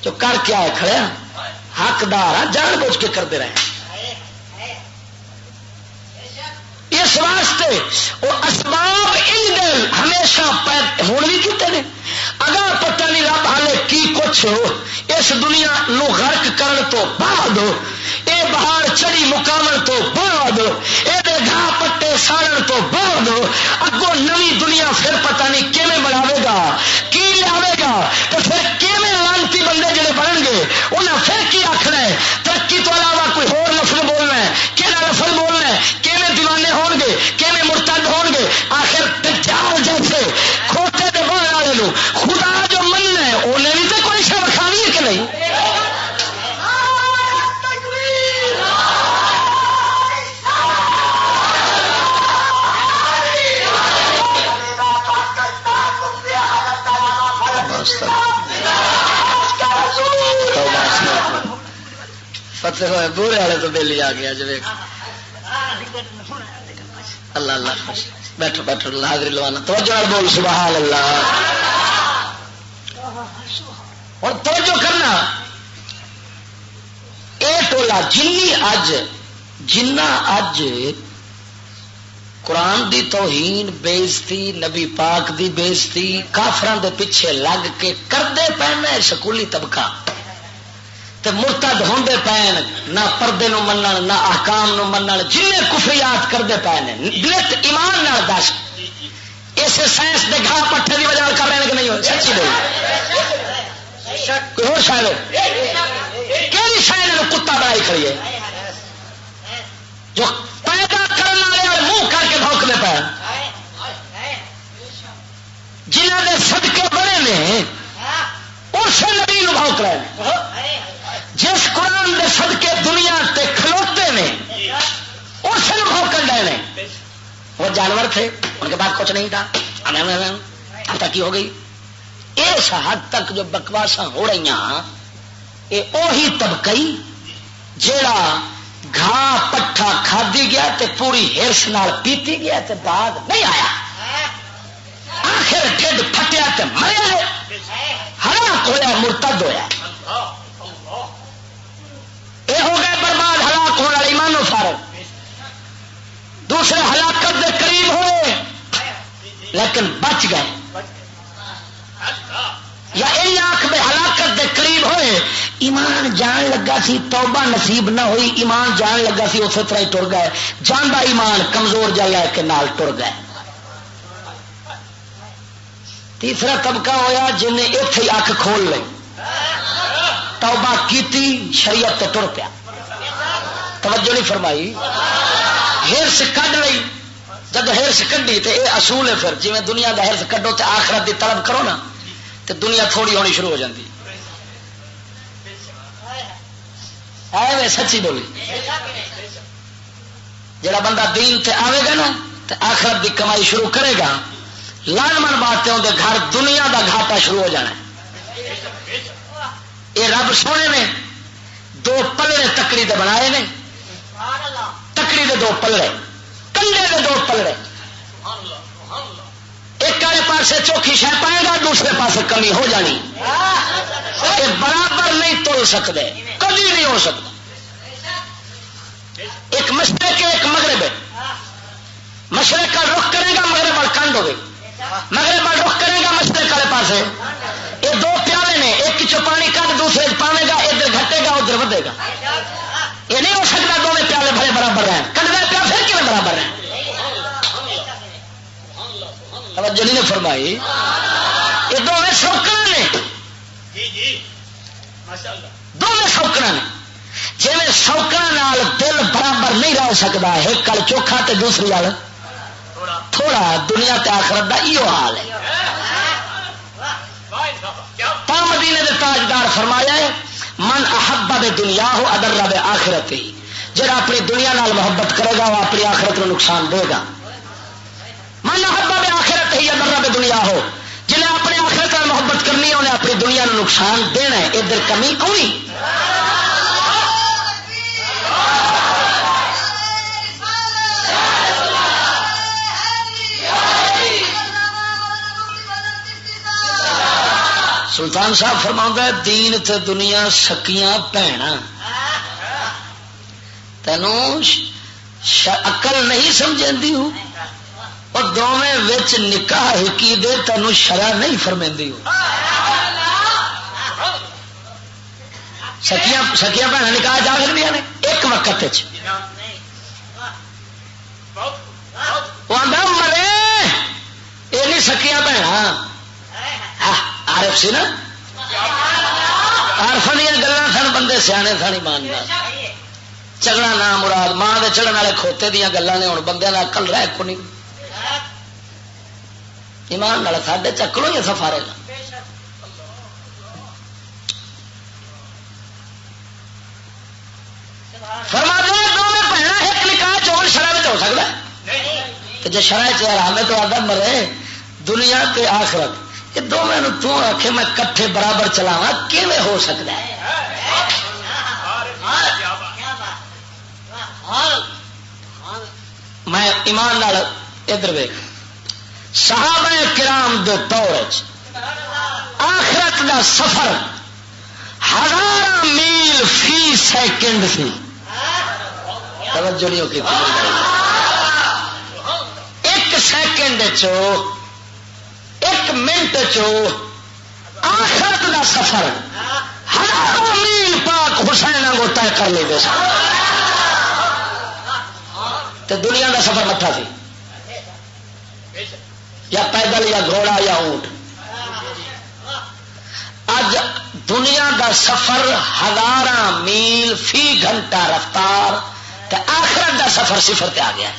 جو کر کے آئے کھڑے حقدار جان بوجھ کے کرتے رہے اس واسطے وہ اسباب ان ہمیشہ ہون بھی کیتے ہیں اگر پتہ نہیں رب حالے کی کچھ اس دنیا نو غرق کرن تو بعد اے بہار چڑی مکامل تو بعد اے گھا پٹے ساڑن تو بعد اگوں نوی دنیا پھر پتہ نہیں کیویں بناوے گا کی لے گا تو پھر کیویں لانتی بندے جڑے بنن گے انہاں پھر کی آکھنا ہے ترقی تو علاوہ کوئی ہور لفظ بولنا ہے کہڑا لفظ بولنا ہے کیویں دیوانے ہون گے کیویں مرتد ہون گے آخر دجال جیسے کھوتے دے بہن والے نو خدا جو مننا ہے انہیں بھی تو کوئی شے وکھاوی ہے کہ نہیں پتے ہوئے بورے والے تو دل ہی آ گیا جی. اللہ اللہ خوش. بیٹھو بیٹھو حاضری لوانا. توجہ بول سبحان اللہ. اور توجہ کرنا اے ٹولا جنہ اج قرآن دی توہین بےزتی نبی پاک دی بےزتی کافران دے پیچھے لگ کے کردے پے سکولی طبقہ تے مرتد ہوندے پے نہ پردے نو منن نہ احکام نو منن جن کفریات کردے پے نے بلت ایمان نال دس اسے سائنس دے گھا پٹھے دی وجہ کر رہے ہیں کہ نہیں ہو سچی بول کوئی اور شاید کہڑی شاید کتا بنائی کھڑی ہے جو پیدا کرنے والے منہ کر کے بھونکنے پہ جنہوں نے صدقے بڑے نے اسے نبی نو بھونک رہے ہیں. جس قرآن دے صدقے دنیا تے کھلوتے نے اسے بھونکن رہے ہیں. وہ جانور تھے ان کے بعد کچھ نہیں تھا اب تک کی ہو گئی. اس حد تک جو بکواساں ہو رہی یہ وہی طبقی جیڑا گھا پٹھا کھادی گیا تے پوری ہرس نال پیتی گیا تے بعد نہیں آیا آخر ڈھڈ پھٹیا تے مریا ہے ہلاک ہویا مرتد ہویا. یہ ہو گئے برباد ہلاک ہونے والے ایمان و فارغ. دوسرے ہلاکت دے قریب ہوئے لیکن بچ گئے. یا یہ آنکھ میں ہلاکت دے قریب ہوئے ایمان جان لگا سی توبہ نصیب نہ ہوئی ایمان جان لگا سی اسی طرح ہی ٹر گئے. جانا ایمان کمزور جا لے کے نال ٹر گئے. تیسرا طبقہ ہویا جن نے اتنے اکھ کھول لی توبہ کیتی شریعت تے ٹر پیا. توجہ نہیں فرمائی. ہرس کڈ لئی جب ہرس کڈی تو یہ اصول ہے پھر جی دنیا کا ہرس کڈو تو آخرت دی طلب کرو نا تو دنیا تھوڑی ہونی شروع ہو جاتی ہے. سچی بولی جڑا بندہ دین تے آئے گا نا تو آخرت دی کمائی شروع کرے گا لازمن باتیں اندر گھر دنیا دا گھاٹا شروع ہو جانا. یہ رب سونے نے دو پلڑے تکڑی دے بنائے نے تکڑی دے دو پلڑے کنڈے دے دو پلڑے ایک والے پاسے چوکھی شہ پائے گا دوسرے پاسے کمی ہو جانی. یہ برابر نہیں تول سکتے کبھی نہیں ہو سکتا. ایک مشرق ایک مغرب ہے. مشرق کا رخ کرے گا مغرب وال کنڈ ہوگی مغرب وال رخ کرے گا مشرق والے پاسے. یہ دو پیالے نے ایک چو پانی کٹ دوسرے پاوے گا ادھر گھٹے گا ادھر ودے گا. یہ نہیں ہو سکتا دونوں پیالے بھرے برابر رہیں کنڈا پیا پھر کیوں برابر رہیں. توجہ نہیں فرمائی. یہ دونوں سوکنا نے دونوں سوکنا نے جی سوکنا دل برابر نہیں رہ سکتا ایک کل چوکھا تے دوسری وال تھوڑا دنیا تے آخرت دا ایو حال ہے. تا مدینے دے تاجدار فرمایا ہے من احب بے دنیا ہو ادر بے آخرت ہی. جڑا اپنی دنیا نال محبت کرے گا وہ اپنی آخرت کو نقصان دے گا. من احب بے آخرت ہی ادر بے دنیا ہو جنہیں اپنے آخرت نال محبت کرنی ہے انہیں اپنی دنیا نو نقصان دینا ہے. ادھر کمی آئی سلطان صاحب فرماؤں گا دین تے دنیا سکیاں بھیڑاں تینوں عقل نہیں سمجھاندی ہو اور دونوں وچ نکاح ہکی دے تینوں شرع نہیں فرمیندی ہو. سکیاں بھیڑاں نکاح جا سکدیاں نے ایک وقت وہ آندا مرے یہ نہیں سکیاں بھیڑاں عارف سی نا عارفاں دیا گلاں سن بندے سیانے سن ایماندار. چگڑا نام مراد ماں دے چڑھن والے کھوتے دیا گلاں نے ہن بندے دا عقل رہ کو نہیں. ایمان نال ساڈے چکلو ہی سفارے لا فرما دے دونوں بہنا ایک نکاح چون شرع وچ ہو سکدا ہے تے جے شرع چ حرام ہے تو آدم مرے دنیا تے آخرت یہ دونوں تو آخ میں کٹھے برابر چلاوا کیویں ہو سکتا ہے. میں ایمان نال ادھر ویکھ صحابہ کرام دے دور آخرت دا سفر 1000 میل فی سیکنڈ سی. توجہ نہیں ہوتی. ایک سیکنڈ ایک منٹ آخرت دا سفر 1000 میل پاک حسین کو طے کر لے سن. دنیا دا سفر مٹھا سی یا پیدل یا گھوڑا یا اونٹ. اج دنیا دا سفر 1000 میل فی گھنٹہ رفتار تے آخرت دا سفر صفر تے آ گیا.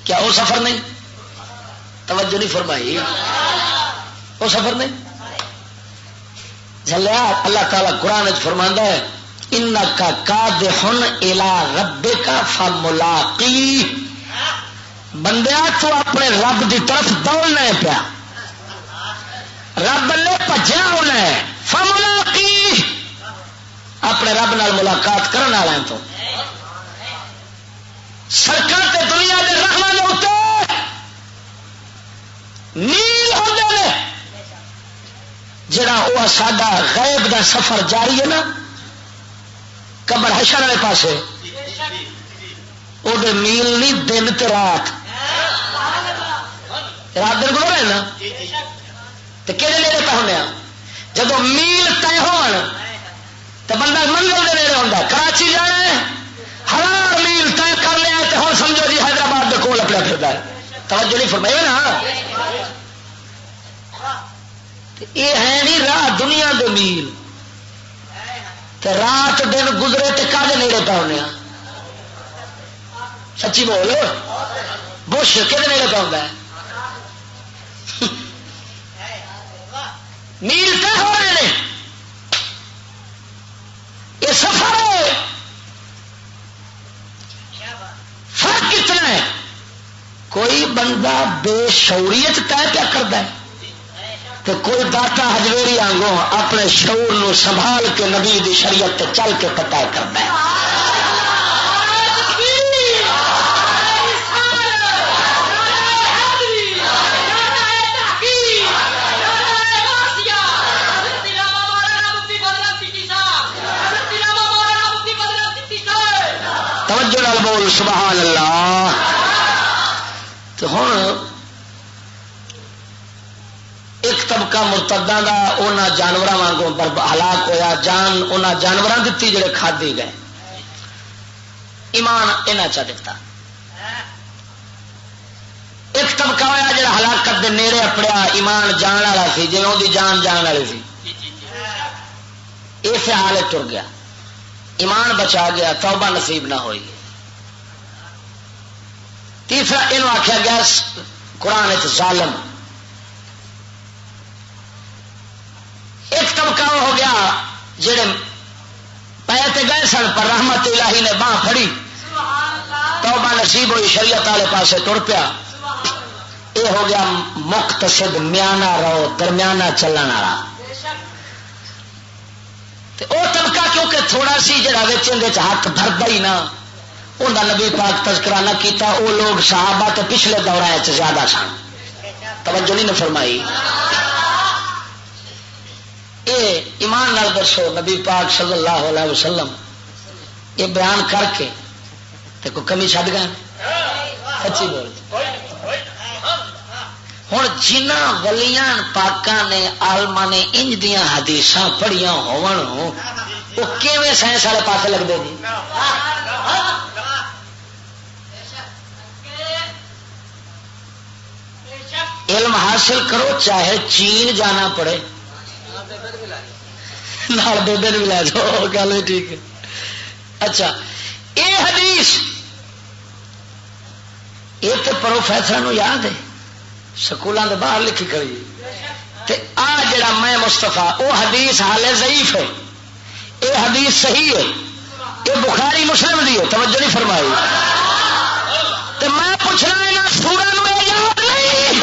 کیا وہ سفر نہیں؟ توجہ نہیں فرمائی. وہ سفر نہیں جلیا. اللہ تعالیٰ قرآن فرماندا ہے انکا کادحن الی ربک فملاقی. بندیا تو اپنے رب دی طرف دوڑنا ہے پیا. رب نے بھجیا ہونا ہے. فملاقی اپنے رب نال ملاقات کرنے والا تو سڑکوں تے دنیا کے رقموں کے اتنے نیل ہوتے ہیں. جڑا وہ ساڈا غیب دا سفر جاری ہے نا قبر حشر والے پاسے وہ میل نہیں دن تے رات. رات دن کو رہنا تو کہ نیڑے پہ ہونے جب میل طے ہون تو بندہ منزل کے نیڑے ہوتا. کراچی جانا ہے 1000 میل طے کر لیا تو ہوں سمجھو جی حیدرآباد کے کول اپنا پھرتا ہے. توجہ نہیں فرمائی نا. یہ ہے نہیں راہ دنیا دے میل. رات دن گزرے تو کدے نیڑے پہ ہونے. سچی بول بش کہ نیڑے پہ ہوتا ہے. میل طے ہو رہے ہیں. یہ سفر ہے. فرق کتنا ہے؟ کوئی بندہ بے شعوریت طے کیا کرتا ہے تو کوئی داتا ہجویری آنگوں اپنے شعور نو سنبھال کے نبی دی شریعت تے چل کے پتہ کرتا ہے. توجہ نال بول سبحان اللہ. تو ہوں ایک طبقہ مرتداں دا انہاں جانوراں وانگوں ہلاک ہویا. جان انہاں جانوراں دتی جڑے کھادی گئے. ایمان انہاں چا دتا. ایک طبقہ ہویا جڑا ہلاکت دے نیڑے اپڑیا. ایمان جان والا سی جویں اودی جان والی سی. اس حالت ٹر گیا. ایمان بچا گیا. توبہ نصیب نہ ہوئی. تیسرا یہ آخیا گیا قرآن ظالم. ایک طبقہ ہو گیا جڑے پے گئے سن پر رحمت الہی نے باہ پھڑی. توبہ نصیب ہوئی. شریعت والے پاسے ٹر پیا. یہ ہو گیا مقتصد میانہ رو درمیانہ چلن والا. وہ طبقہ کیونکہ تھوڑا سی جڑا ہاتھ بھرتا ہی نہ انہوں نبی پاک تذکرہ نہ کیتا. وہ لوگ صحابہ تو پچھلے دوران زیادہ سن. توجہ نہیں فرمائی. یہ ایمان نال دسو نبی پاک صلی اللہ علیہ وسلم یہ بیان کر کے تے کوئی کمی چھڈ گئے؟ سچی بول. ہوں جنہ ولیاں پاکاں نے آلما نے انج دیاں حدیثاں پڑھیاں ہون وہ کیویں سائنس والے پاس لگتے جی. علم حاصل کرو چاہے چین جانا پڑے. نال بیبے نے ملا جاؤ گل ٹھیک ہے. اچھا یہ حدیث یہ تو پروفیسر یاد ہے سکولوں کے باہر لکھی کری. آ جڑا میں مستفا وہ حدیث حالے ضعیف ہے. یہ حدیث صحیح ہے. یہ بخاری مسلم دی ہے. توجہ نہیں فرمائی. تو میں پوچھنا یہاں سورا یاد نہیں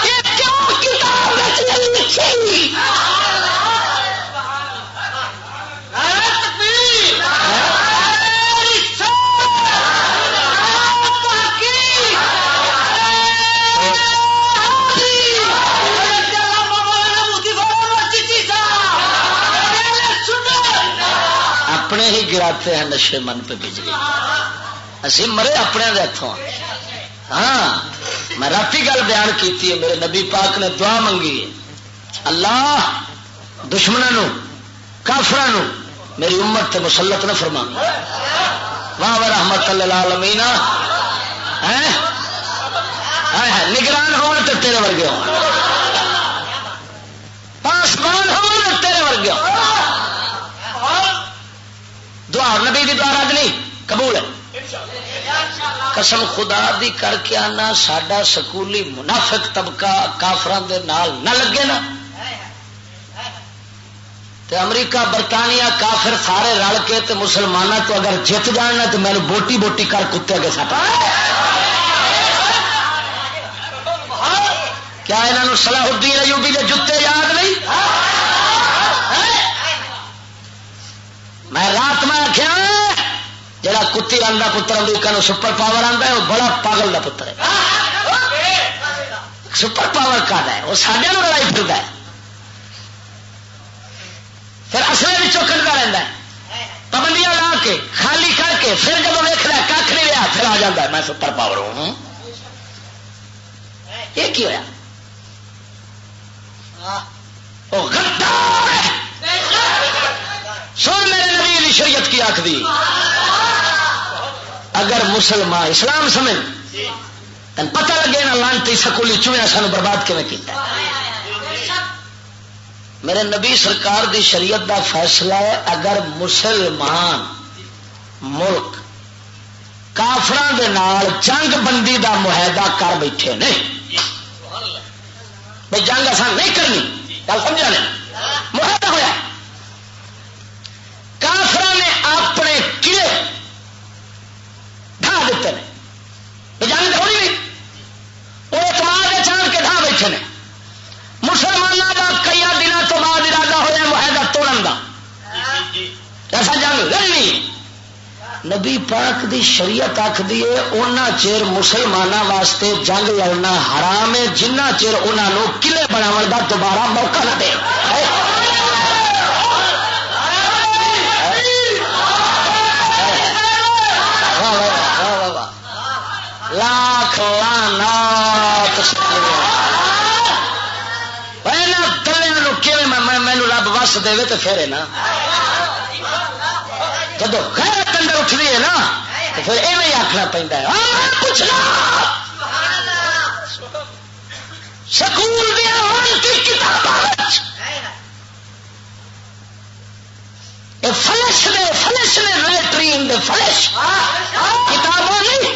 یہ کیوں کتاب لکھی. اپنے ہی گراتے ہیں نشے من پہ بجلی. اسی مرے اپنے ہاتھوں. ہاں میں راتی گل بیان کی ہے، میرے نبی پاک نے دعا منگی ہے، اللہ دشمنوں کافروں میری امت تے مسلط نہ فرما. واہ رحمت للعالمین. نگران ہون تے تیرے ورگے ہو، پاسبان ہون تیرے ورگے ہو. دعا نبی دی دعا رد نہیں قبول ہے. قسم خدا دی کر کے آنا ساڈا سکولی منافق طبقہ کافران دے نال نہ لگے نا تے امریکہ برطانیہ کافر سارے رل کے تے مسلمانوں تو اگر جت جاننا تو میں بوٹی بوٹی کر کتے کے ساتھ. کیا انہوں صلاح الدین ایوبی کے جتے یاد نہیں؟ میں رات میں آخیا جڑا کتی رن کا پتر امریکہ نو سپر پاور آتا ہے وہ بڑا پاگل کا پتر ہے. سپر پاور کا ہے وہ سڈیا لڑائی پھرتا ہے، پھر اصل بھی کرتا رہتا ہے، پابندیاں لا کے خالی کر کے پھر جب ویکھنا کھ نہیں رہا پھر آ جاتا ہے میں سپر پاور ہوں. یہ کی ہوا؟ سن میرے نبی علی شریعت کی آخری اگر مسلمان اسلام سمجھ تن پتہ لگے نا لانتی سکولی چویا سانو برباد کیون کیتا. میرے نبی سرکار دی شریعت دا فیصلہ ہے اگر مسلمان ملک کافران دے نال جنگ بندی دا معاہدہ کر بیٹھے نہیں بھائی جنگ آسان نہیں کرنی گل سمجھا نہیں معاہدہ ہوا کافران نے اپنے قلعے ڈھا دیتے ہیں جنگ ہونی نہیں وہ اعتماد چاند کے ڈھا بیٹھے ہیں. مسلمانوں کا کئی دنوں تو بعد ارادہ ہوا معاہدہ توڑن کا ایسا جنگ لڑنی. نبی پاک دی شریعت آخری ہے اونا چیر مسلمانوں واسطے جنگ لڑنا حرام ہے جنہ چیر انہوں قلعے بناو کا دوبارہ موقع نہ دے. لاکھ لعنات مینو رب وس دے تو پھر نا جب غیرت اندر اٹھتی ہے نا تو پھر ایویں آخنا پہنتا ہے پوچھنا سکول کی کتاب فلش نے لیٹرین دے فلش کتابوں نہیں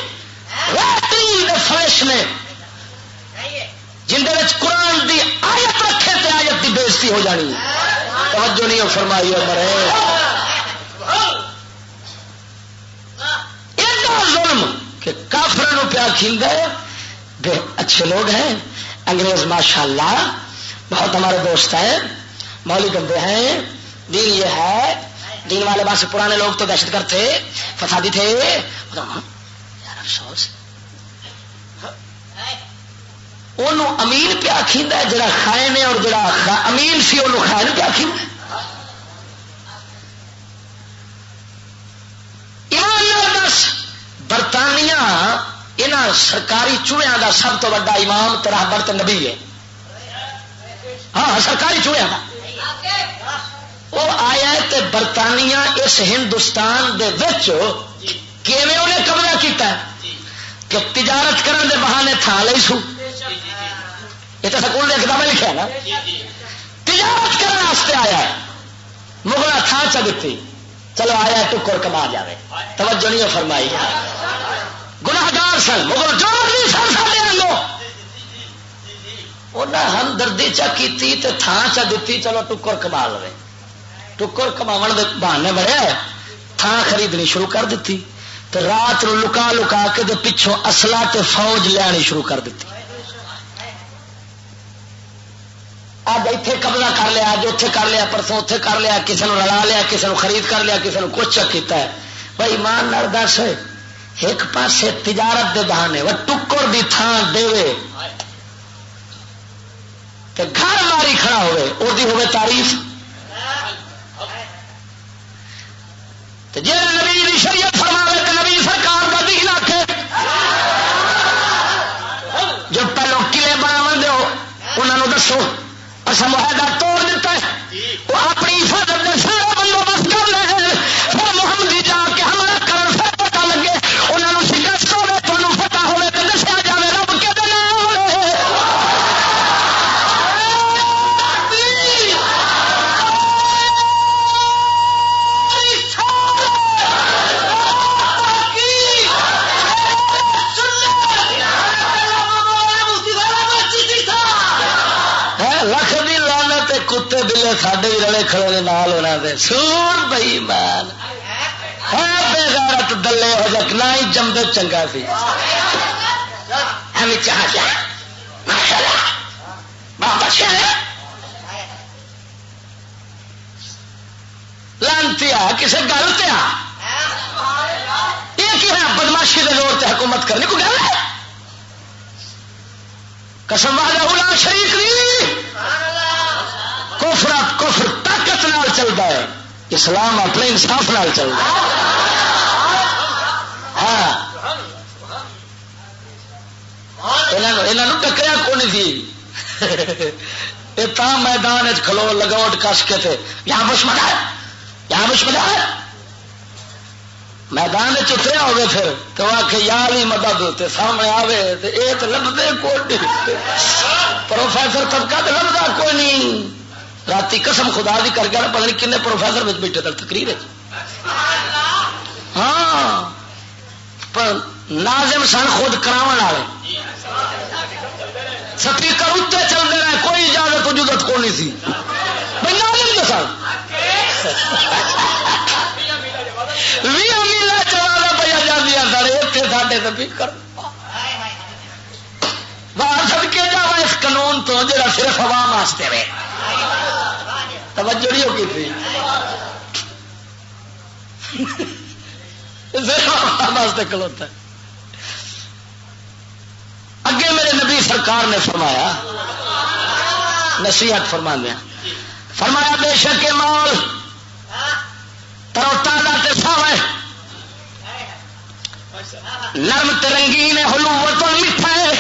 لیٹرین دے فلش نے جن قرآن دی آیت رکھے تے آیت دی بےزتی ہو جانی. توجہ نہیں فرمائی مرے ایسا ظلم کہ کافروں پیا کھیندا ہے. اچھے لوگ ہیں انگریز ماشاءاللہ بہت ہمارے دوست ہیں مولوی بندے ہیں دین یہ ہے دین والے بس پرانے لوگ تو دہشت گرد تھے فسادی تھے. یار افسوس انہوں امین پیا کھیندا ہے جڑا خائن ہے اور جڑا امین سی انہوں خائن پیا کھیندا ہے. ایمان دس برطانیہ انہاں سرکاری چوہیاں دا سب تو بڑا امام تے رہبر تے نبی ہے. ہاں سرکاری چوہیاں دا وہ آیا تے برطانیہ اس ہندوستان دے وچ کیویں انہیں قبضہ کیتا ہے کہ تجارت کرن دے بہانے تھا لئی سو. یہ تو سکول نے کتابیں لکھا ہے نا تجارت کرنے واسطے آیا ہے مغلا تھان چ دیتی چلو آیا ٹکر کما جائے. توجہ نہیں فرمائی گناہگار سن مغل جو بھی سن سارے لو انہیں ہمدردی چا کی تھان چا دیتی چلو ٹکر کما لو. ٹکر کما دے بہانے بڑے تھان خریدنی شروع کر دیتی تو رات نو لکا لکا کے دے پچھوں اصلہ تے فوج لینی شروع کر دیتی. اب اتنے قبضہ کر لیا اج اتے کر لیا پرسوں اتے کر لیا کسی نے رلا لیا کسی نے خرید کر لیا کسی نے کچھ کیتا ہے. بھائی ایمان نال دس ایک پاسے تجارت دے بہانے وہ ٹکر دی تھان دے تے گھر ماری کھڑا ہوئے او دی ہوئے تعریف. جی نبی کی شریعت فرماوے تو نبی سرکار کا دین آکھے جو پہلو قلعے بناو دو انہوں دسو اصل معاہدہ توڑ دیتا ہے وہ اپنی حفاظت کے سارے بندوبست کر لے پھر محمدی جا کے حملہ کرن پھر پتہ لگے انہوں شکست ہوے تمہیں فتح ہوے تو دسیا جائے رب کے لکھ دی لعنت کتے بلے ساڈے بھی رلے کھڑے نال ہونا دے سور بئی مان ہے بے غیرت دلے ہو جا نہ ہی جمدے چنگا سی ہمیں چاہ جا ماشاءاللہ بابا شاہ لانتی آ کسے گل تے آ یہ کی ہے بدماشی دے زور تے حکومت کرنے کو گل ہے قسم وحدہ لا شریک نہیں کفر طاقت نال چلتا ہے اسلام اپنے انصاف نال چلتا ہے ہاں انہوں ٹکریا کون تھی یہ تا میدان کھلو لگوٹ کس کے تھے یہاں بشملا ہے یہاں بشملا ہے میدان اتریا ہوگے پھر تو آ کے یار ہی مدد ہوتے سامنے آوے تو یہ تو لبتے کوئی نہیں پروفیسر طبقہ تو لبتا کوئی نہیں رات قسم خدا دی کر کے پتہ نہیں کنے پروفیسر بیٹھے تک تقریر ہاں پر ناظم سن خود کراون والے سپیکر اتنے چلتے رہے کوئی اجازت اجازت کو نہیں سی بھائی ناظم تو سن چلا پہ جاتی سارے اتنے ساڈے سپیکر باہر سد کے جا اس قانون تو جڑا صرف عوام واسطے رہے توجہ نہیں ہوگی تھی واسطے کھلوتا ہے اگے میرے نبی سرکار نے فرمایا نصیحت فرما دیا فرمایا بے شک مال تروتازہ تے ساوے نرم تے رنگین حلوت و میٹھا ہے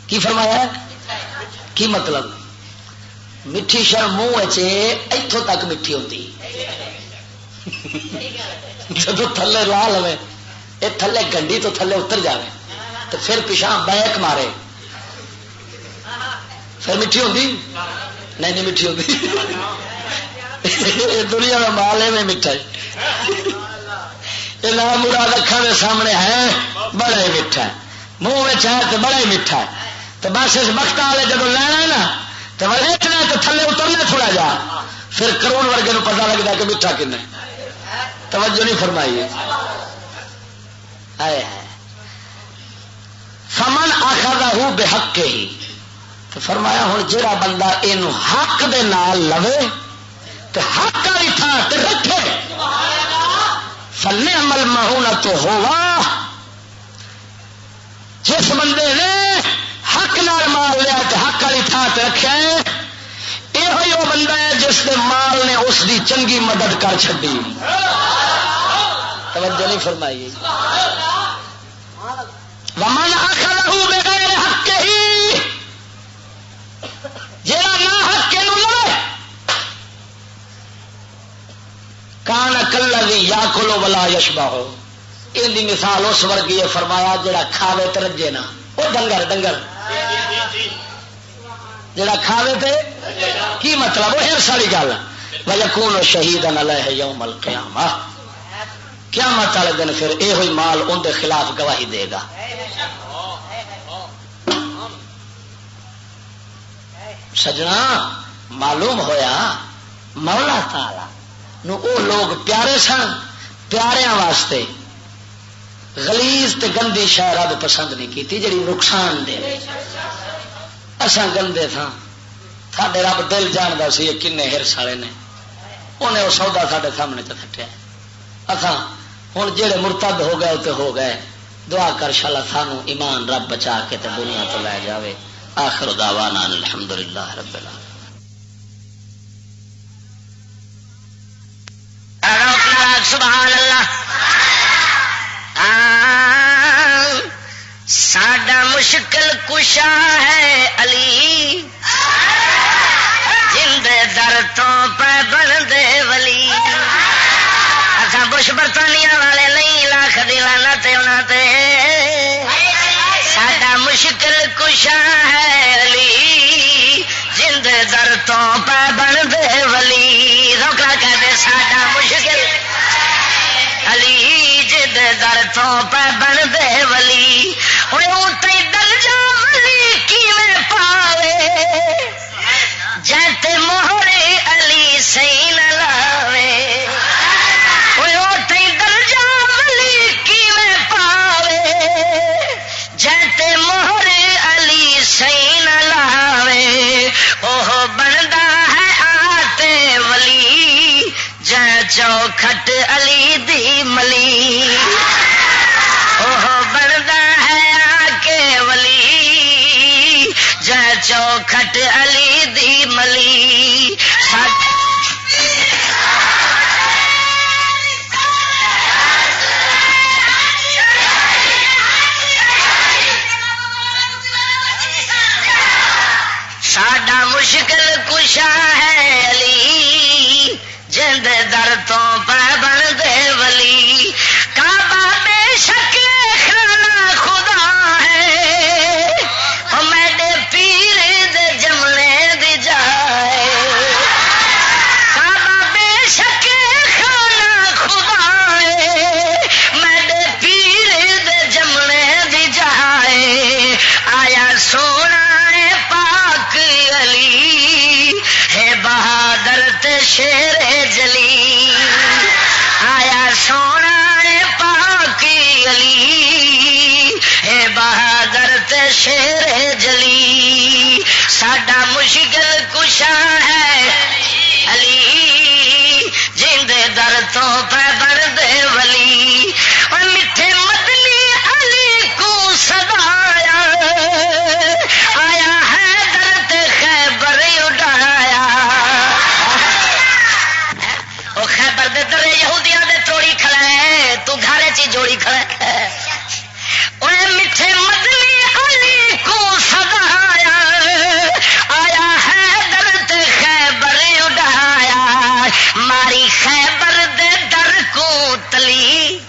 کی فرمایا کی مطلب میٹھی شر منہ اتوں تک میٹھی ہوتی جب تھلے لا لو یہ تھلے گنڈی تو تھلے اتر جائے تو پھر پیچھا بیک مارے پھر میٹھی ہوتی نہیں میٹھی ہوتی دنیا کا مال ہے میٹھا یہ نام مراد اکھان کے سامنے ہے بڑا ہی میٹھا ہے منہ میں ہے تو بڑا ہی میٹھا ہے تو بس اس وقت والے جب لینا ہے نا تو ویچنا تو تھلے اترنا تھوڑا جا پھر کروڑ ورگے نو پتا لگتا کہ میٹھا کن توجہ نہیں فرمائی فمن آخذہ بحق کے ہی تو فرمایا ہوں جہاں بندہ یہ حق دے نال لوے تو حق والی تھان تے رکھے فنعم المعونۃ ہوا جس بندے نے حق نال مال لیا تو حق والی تھان تے رکھا ہے یہ وہ بندہ ہے جس کے مال نے اس دی چنگی مدد کر چڈی توجہ نہیں فرمائی ومن اخذہ بغیر حق ہی جہاں نہ حق کے لے کان کلذی یاکل ولا یشبع ان دی مثال اس ورگی ہے فرمایا جڑا کھاوے تے رجے نہ وہ ڈنگر جڑا کھاوے تے کی مطلب وہ ہر ساری گل ویکون شہیدا علیہ یوم القیامہ قیامت والے دن پھر یہ ہوئی مال ان دے خلاف گواہی دے گا سجنا معلوم ہویا مولا تعالی نو او لوگ پیارے سن پیاریاں واسطے غلیظ تے گندی شے رب پسند نہیں کیتی جڑی نقصان دے اساں گندے تھا ساڈے رب دل جاندا سی کنے ہرس والے نے انہیں وہ سودا ساڈے سامنے تے سٹیا اساں ہن جڑے مرتد ہو گئے تے ہو گئے دعا کر شالا سانو ایمان رب بچا کے تے دنیا تو لے جاوے آخر دعوانا الحمدللہ رب العالمین. سبحان اللہ. ساڈا مشکل کشا ہے علی جندے در تو پہ بن دے ولی. اچھا بش برطانیہ والے نہیں لاکھ دی لعنت انہاں تے. ساڈا مشکل کشا ہے علی جندے در تو پہ بن دے ولی. روکا کہتے ساڈا مشکل علی جد در تو پہ بن دے ولی. تے درجہ ولی کیویں پاوے جیتے موہرے علی سی نہ لاوے. تے درجہ ولی کیویں پاوے جیتے موہرے علی سی نہ لاوے. اوہ بندا ہے آتے ولی جے چوکھٹ علی دی ملی. اوہ بندا ہے آ کے ولی جے چوکھٹ علی دی ملی. ساڈا مشکل کشا ہے علی جند در تو پہ بن دے ولی. کعبہ بے شک خانہ خدا ہے او میرے پیر دے جملے دی جائے. کعبہ بے شک خانہ خدا ہے میرے پیر دے جملے دی جائے. آیا سونا پاک علی ہے بہادر تے شیر جلی. آیا سونا پاک علی ہے بہادر تے شیر جلی. ساڈا مشکل کشا ہے علی جند در تو پہ بن دے ولی. اور میٹھے مدنی علی کو صدایا آیا ہے درد خیبر اڈایا. وہ خیبر دے درے یہودیاں دے توڑی کھڑا ہے تو گھارے چی جوڑی کھڑا ہے. انہیں میٹھے مدنی علی کو صدایا آیا ہے درد خیبر اڈایا. ماری خیبر دے در کو تلی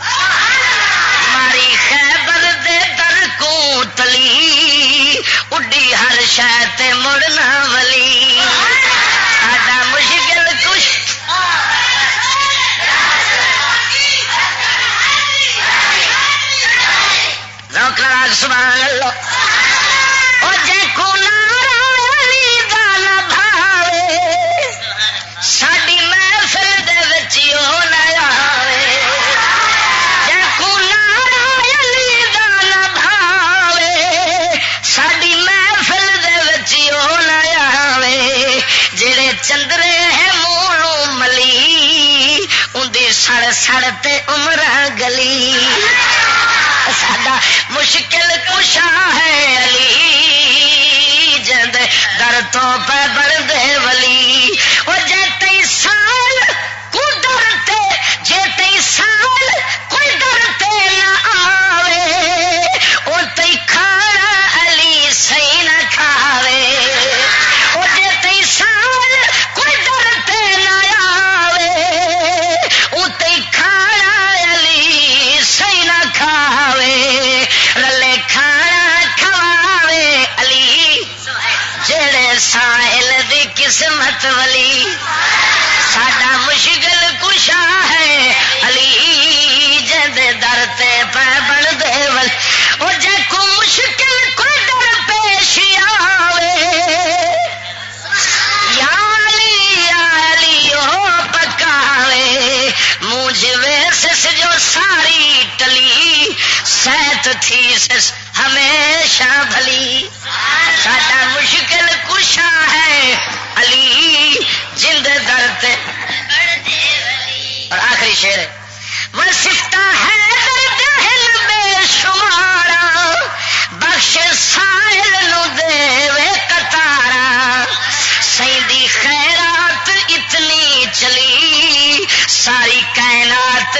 ماری خیبر دے در کو تلی اڈی ہر شاید مڑنا ولی. ساڈا مشکل کش روکا سبحان اللہ. او جے کو نارا علی دا نہ بھاوے ساڈی محفل دے وچ او نہ آوے. جے کو نارا علی دا نہ بھاوے ساڈی محفل دے وچ او نہ آوے. جڑے چندرے ہے مونوں ملی اندی سڑ سڑ تے عمراں گلی. ساڈا مشکل کشا ہے علی جند در تو پہ بن دے ولی. وہ جے تی سال کو ڈرتے جے تی سال کوئی ڈرتے نہ آوے او تی کھانا علی سی نہ کھاوے. او جے تی سال کوئی ڈرتے نہ آوے او تی کھانا علی سی نہ کھاوے. رلے کھانا کھواوے علی جڑے ساحل دی قسمت ولی. ساڈا مشکل کشا ہے علی جند در تے پہ بن دے ولی. او جے کو مشکل کوئی در پیش آوے یا علی او پکاوے. مجھ ویسس جو ساری ٹلی سیت تھی سس ہمیشہ بھلی. ساڈا مشکل کشا ہے علی جند درد. اور آخری شعر ہے وہ سفتا ہے درد بے شمارا بخش سائل نو دے وے کتارا. سیندی خیرات اتنی چلی ساری کائنات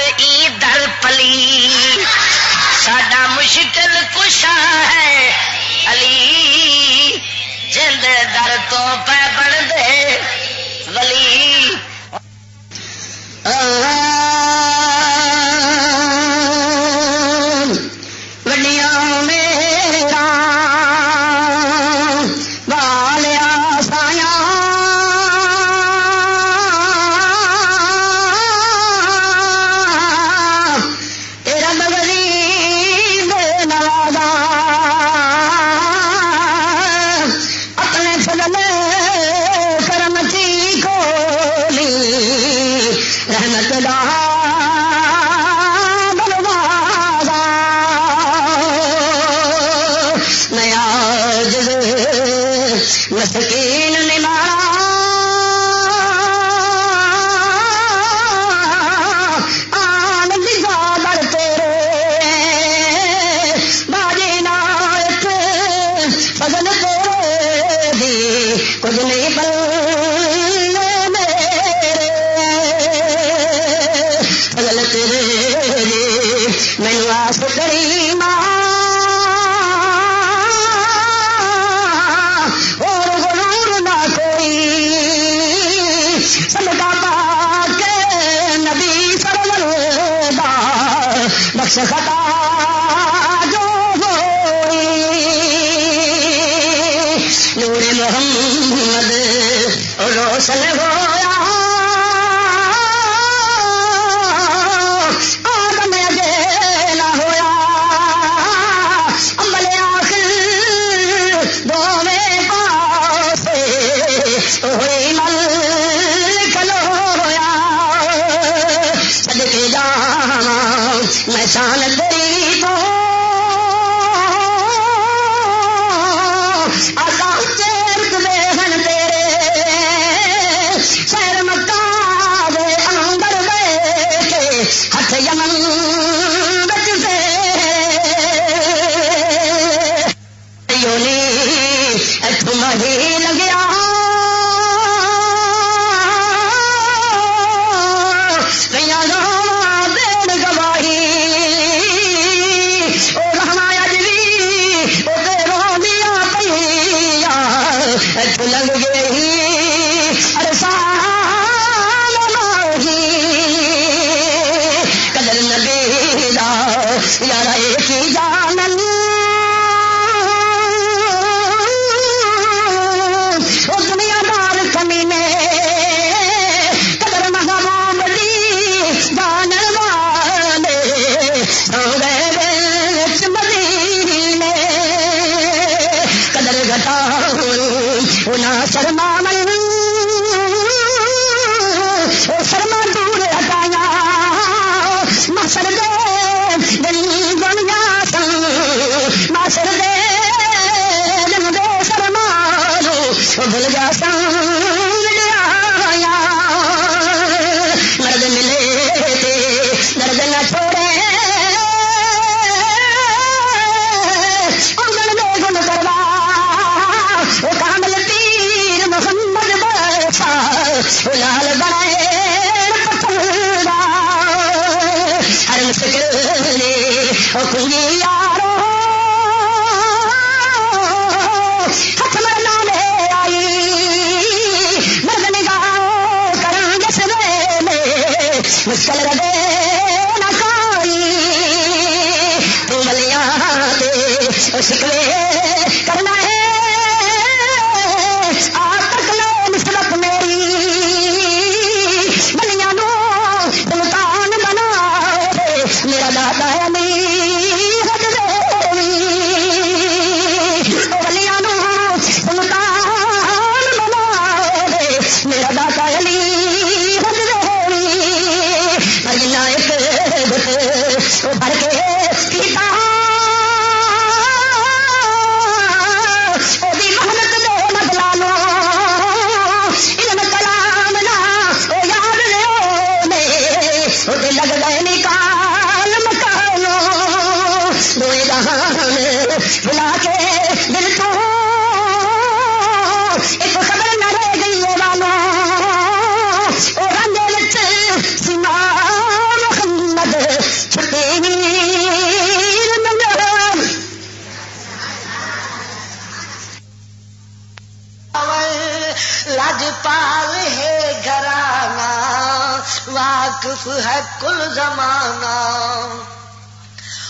واقف ہے کل زمانہ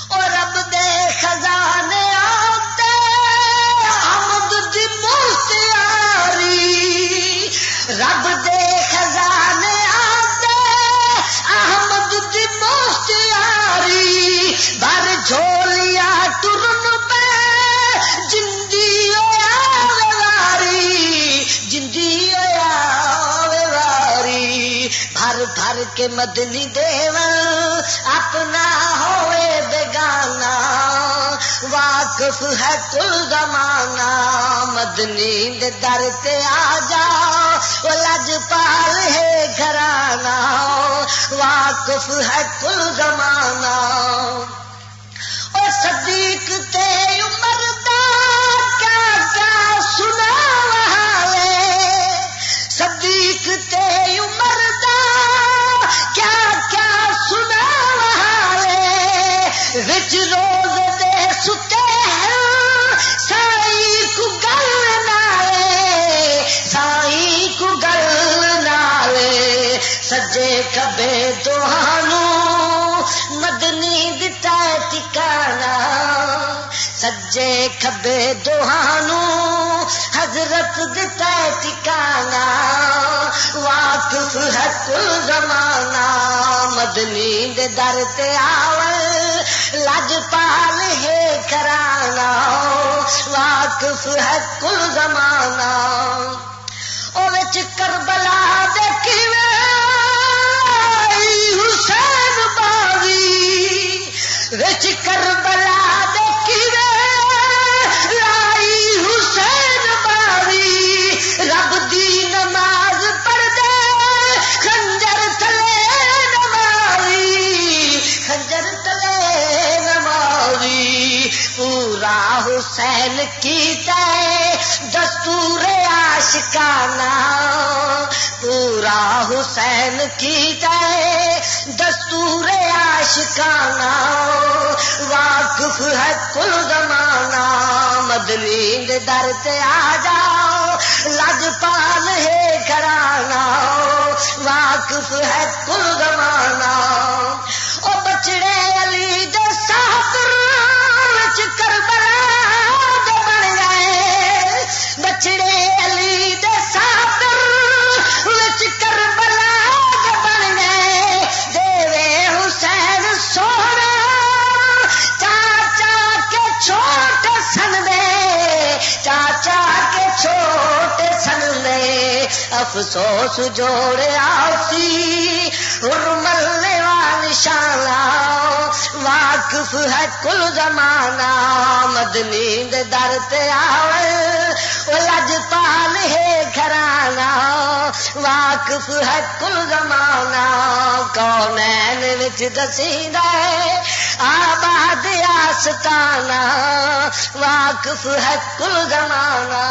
اور رب دے خزانے آتے حمد دی مختاری رب دے خزانے آتے احمد دی مختاری بھر جھولیا ٹرن پہ جندی واری جندی واری بھر بھر کے مدنی دیون اپنا ہوئے بیگانہ واقف ہے کل زمانہ مدنی دے در تے آ جا وہ لجپال ہے گھرانہ واقف ہے کل زمانہ اور صدیق تے عمر دا کیا کیا سنا وہاوے صدیق تے عمر دا کیا کیا سنا وہاوے وچ روز دے ستے ہیں سائی کو گل نالے سائی کو گل نالے سجے کبے دوہانو مدنی دتا ٹکانا سجے کبے دوہانو حضرت دتا ٹکانا واقف ہے کل زمانہ مدنی دے در تے آول لجپال ہے کرانا واقف ہے کل زمانہ او وچ کربلا دے کیویں حسین باوی وچ کربلا دے کیویں لائی حسین باوی رب دی نماز پڑھ دے خنجر تلے نماوی خنجر تلے نماوی پورا حسین کیتا ہے دستور عاشقانہ پورا حسین کیتا ہے دستور عاشقانہ واقف ہے کل زمانہ مدنی دے در تے آ جاؤ لجپال ہے گھرانہ واقف ہے کل زمانہ او بچڑے علی دے ساتر وچ کربلا دے بن گئے بچڑے علی دے ساتر وچ کربلا دے بن گئے دیوے حسین سونا چاچا کے چھوٹے سن دے چاچا کے چھوٹے سن دے افسوس جوڑیا سی حرملے وال شالا واقف ہے کل زمانہ مدنی دے در تے آوے وہ لجپال ہے گھرانہ واقف ہے کل زمانہ کونین وچ دسیندا ہے آباد آستانہ واقف ہے کل زمانہ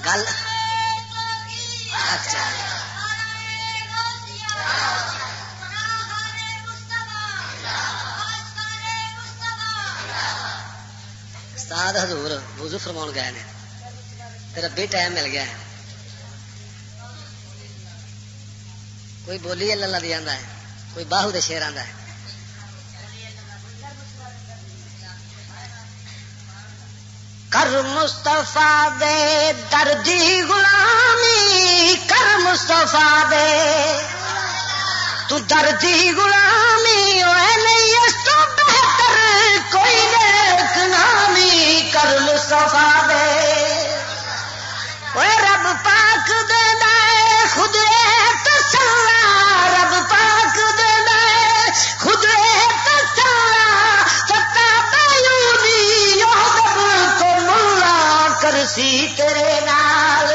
گل اچھا استاد حضور وضو فرماؤ گئے نے تیرا بھی ٹائم مل گیا ہے کوئی بولی اللہ دی آندا ہے کوئی باہو دے شیر آندا ہے کر مصطفیٰ دے دردی غلامی کر مصطفیٰ دے تو دردی غلامی اے نہیں اس تو بہتر کوئی نیک نامی کر مصطفیٰ دے اے رب پاک دے دے خود تسلا رب پاک دے دے خود تسلا ستا بیونی کرسی تیرے نال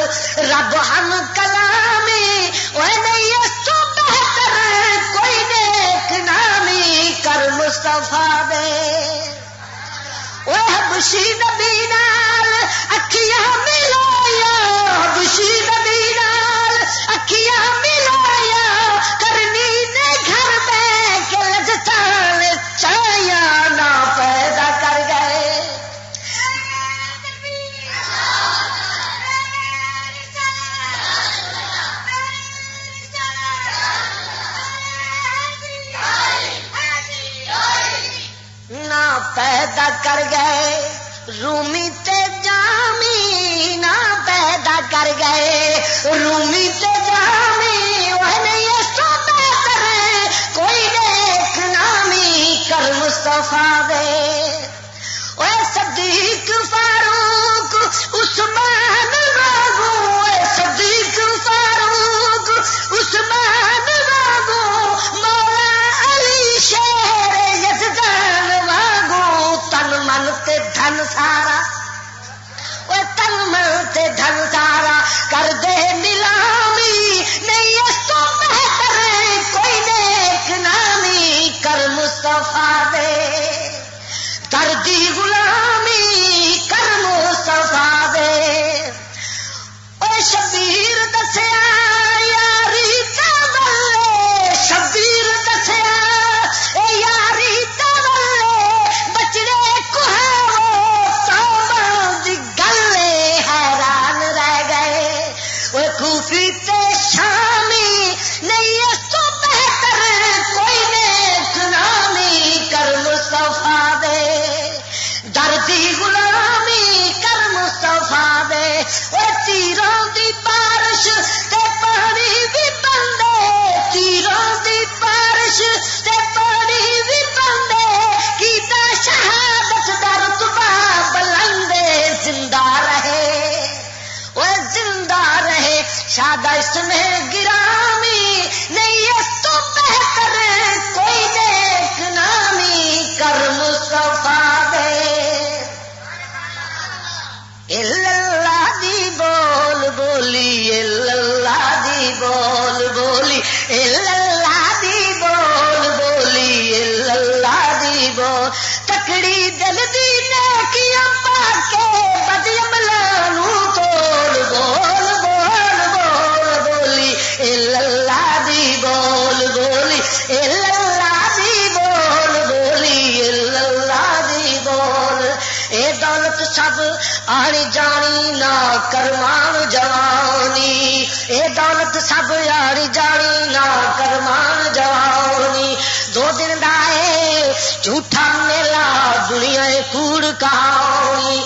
رب ہم کلامی اوے نہیں اس تو بہتر کوئی نیک نامی کر مصطفیٰ دے اوے حبشی نبی نال اکھیاں ملایا حبشی نبی نال اکھیاں ملایا کرنی نے گھر میں کہ لجتان چایا نہ پیدا کر گئے رومی تے جامی نہ پیدا کر گئے رومی تے جامی وہ نہیں سو بہتر کوئی نیک نامی کر مصطفیٰ دے اے صدیق فاروق عثمان واگو اے صدیق فاروق عثمان واگو مولا علی شیر یزدان واگو تن من تے دھن سارا اے تن من تے دھن سارا کر دے نیلامی نہیں اس تو بہتر کوئی نیک نامی کر مصطفیٰ دے دردی غلامی کر مصطفیٰ دے اے شبیر دسیا یاری تولے شبیر دسیا اے یاری تولے بچڑے کوہو توبہ دی گلے حیران رہ گئے اے کوفی تے شامی نہیں اس تو بہتر کوئی نیک نامی کر مصطفیٰ دے دردی غلامی کر مصطفیٰ دے اے تیروں دی بارش تے پانی بھی بندے تیروں دی بارش تے پانی بھی بندے کیتا شہادت دا رتبہ بلندے زندہ رہے اے زندہ رہے شادہ اس میں گرامی نہیں اس تو بہتر کوئی نیک نامی کر مصطفیٰ دے اللہ دی بول بولی اللہ دی بول بولی اللہ دی بول بولی اللہ دی بول تکڑی دل دی نیکیاں پاکے بد عملاں نوں توڑ بول بول بول بولی اللہ دی بول بولی اللہ دی بول بولی اللہ دی بول اے دولت سب آنی جانی نہ کرمان جوانی اے دولت سب آنی جانی نہ کرمان جوانی دو دن دائے جھوٹا میلا دنیا کوڑ کہانی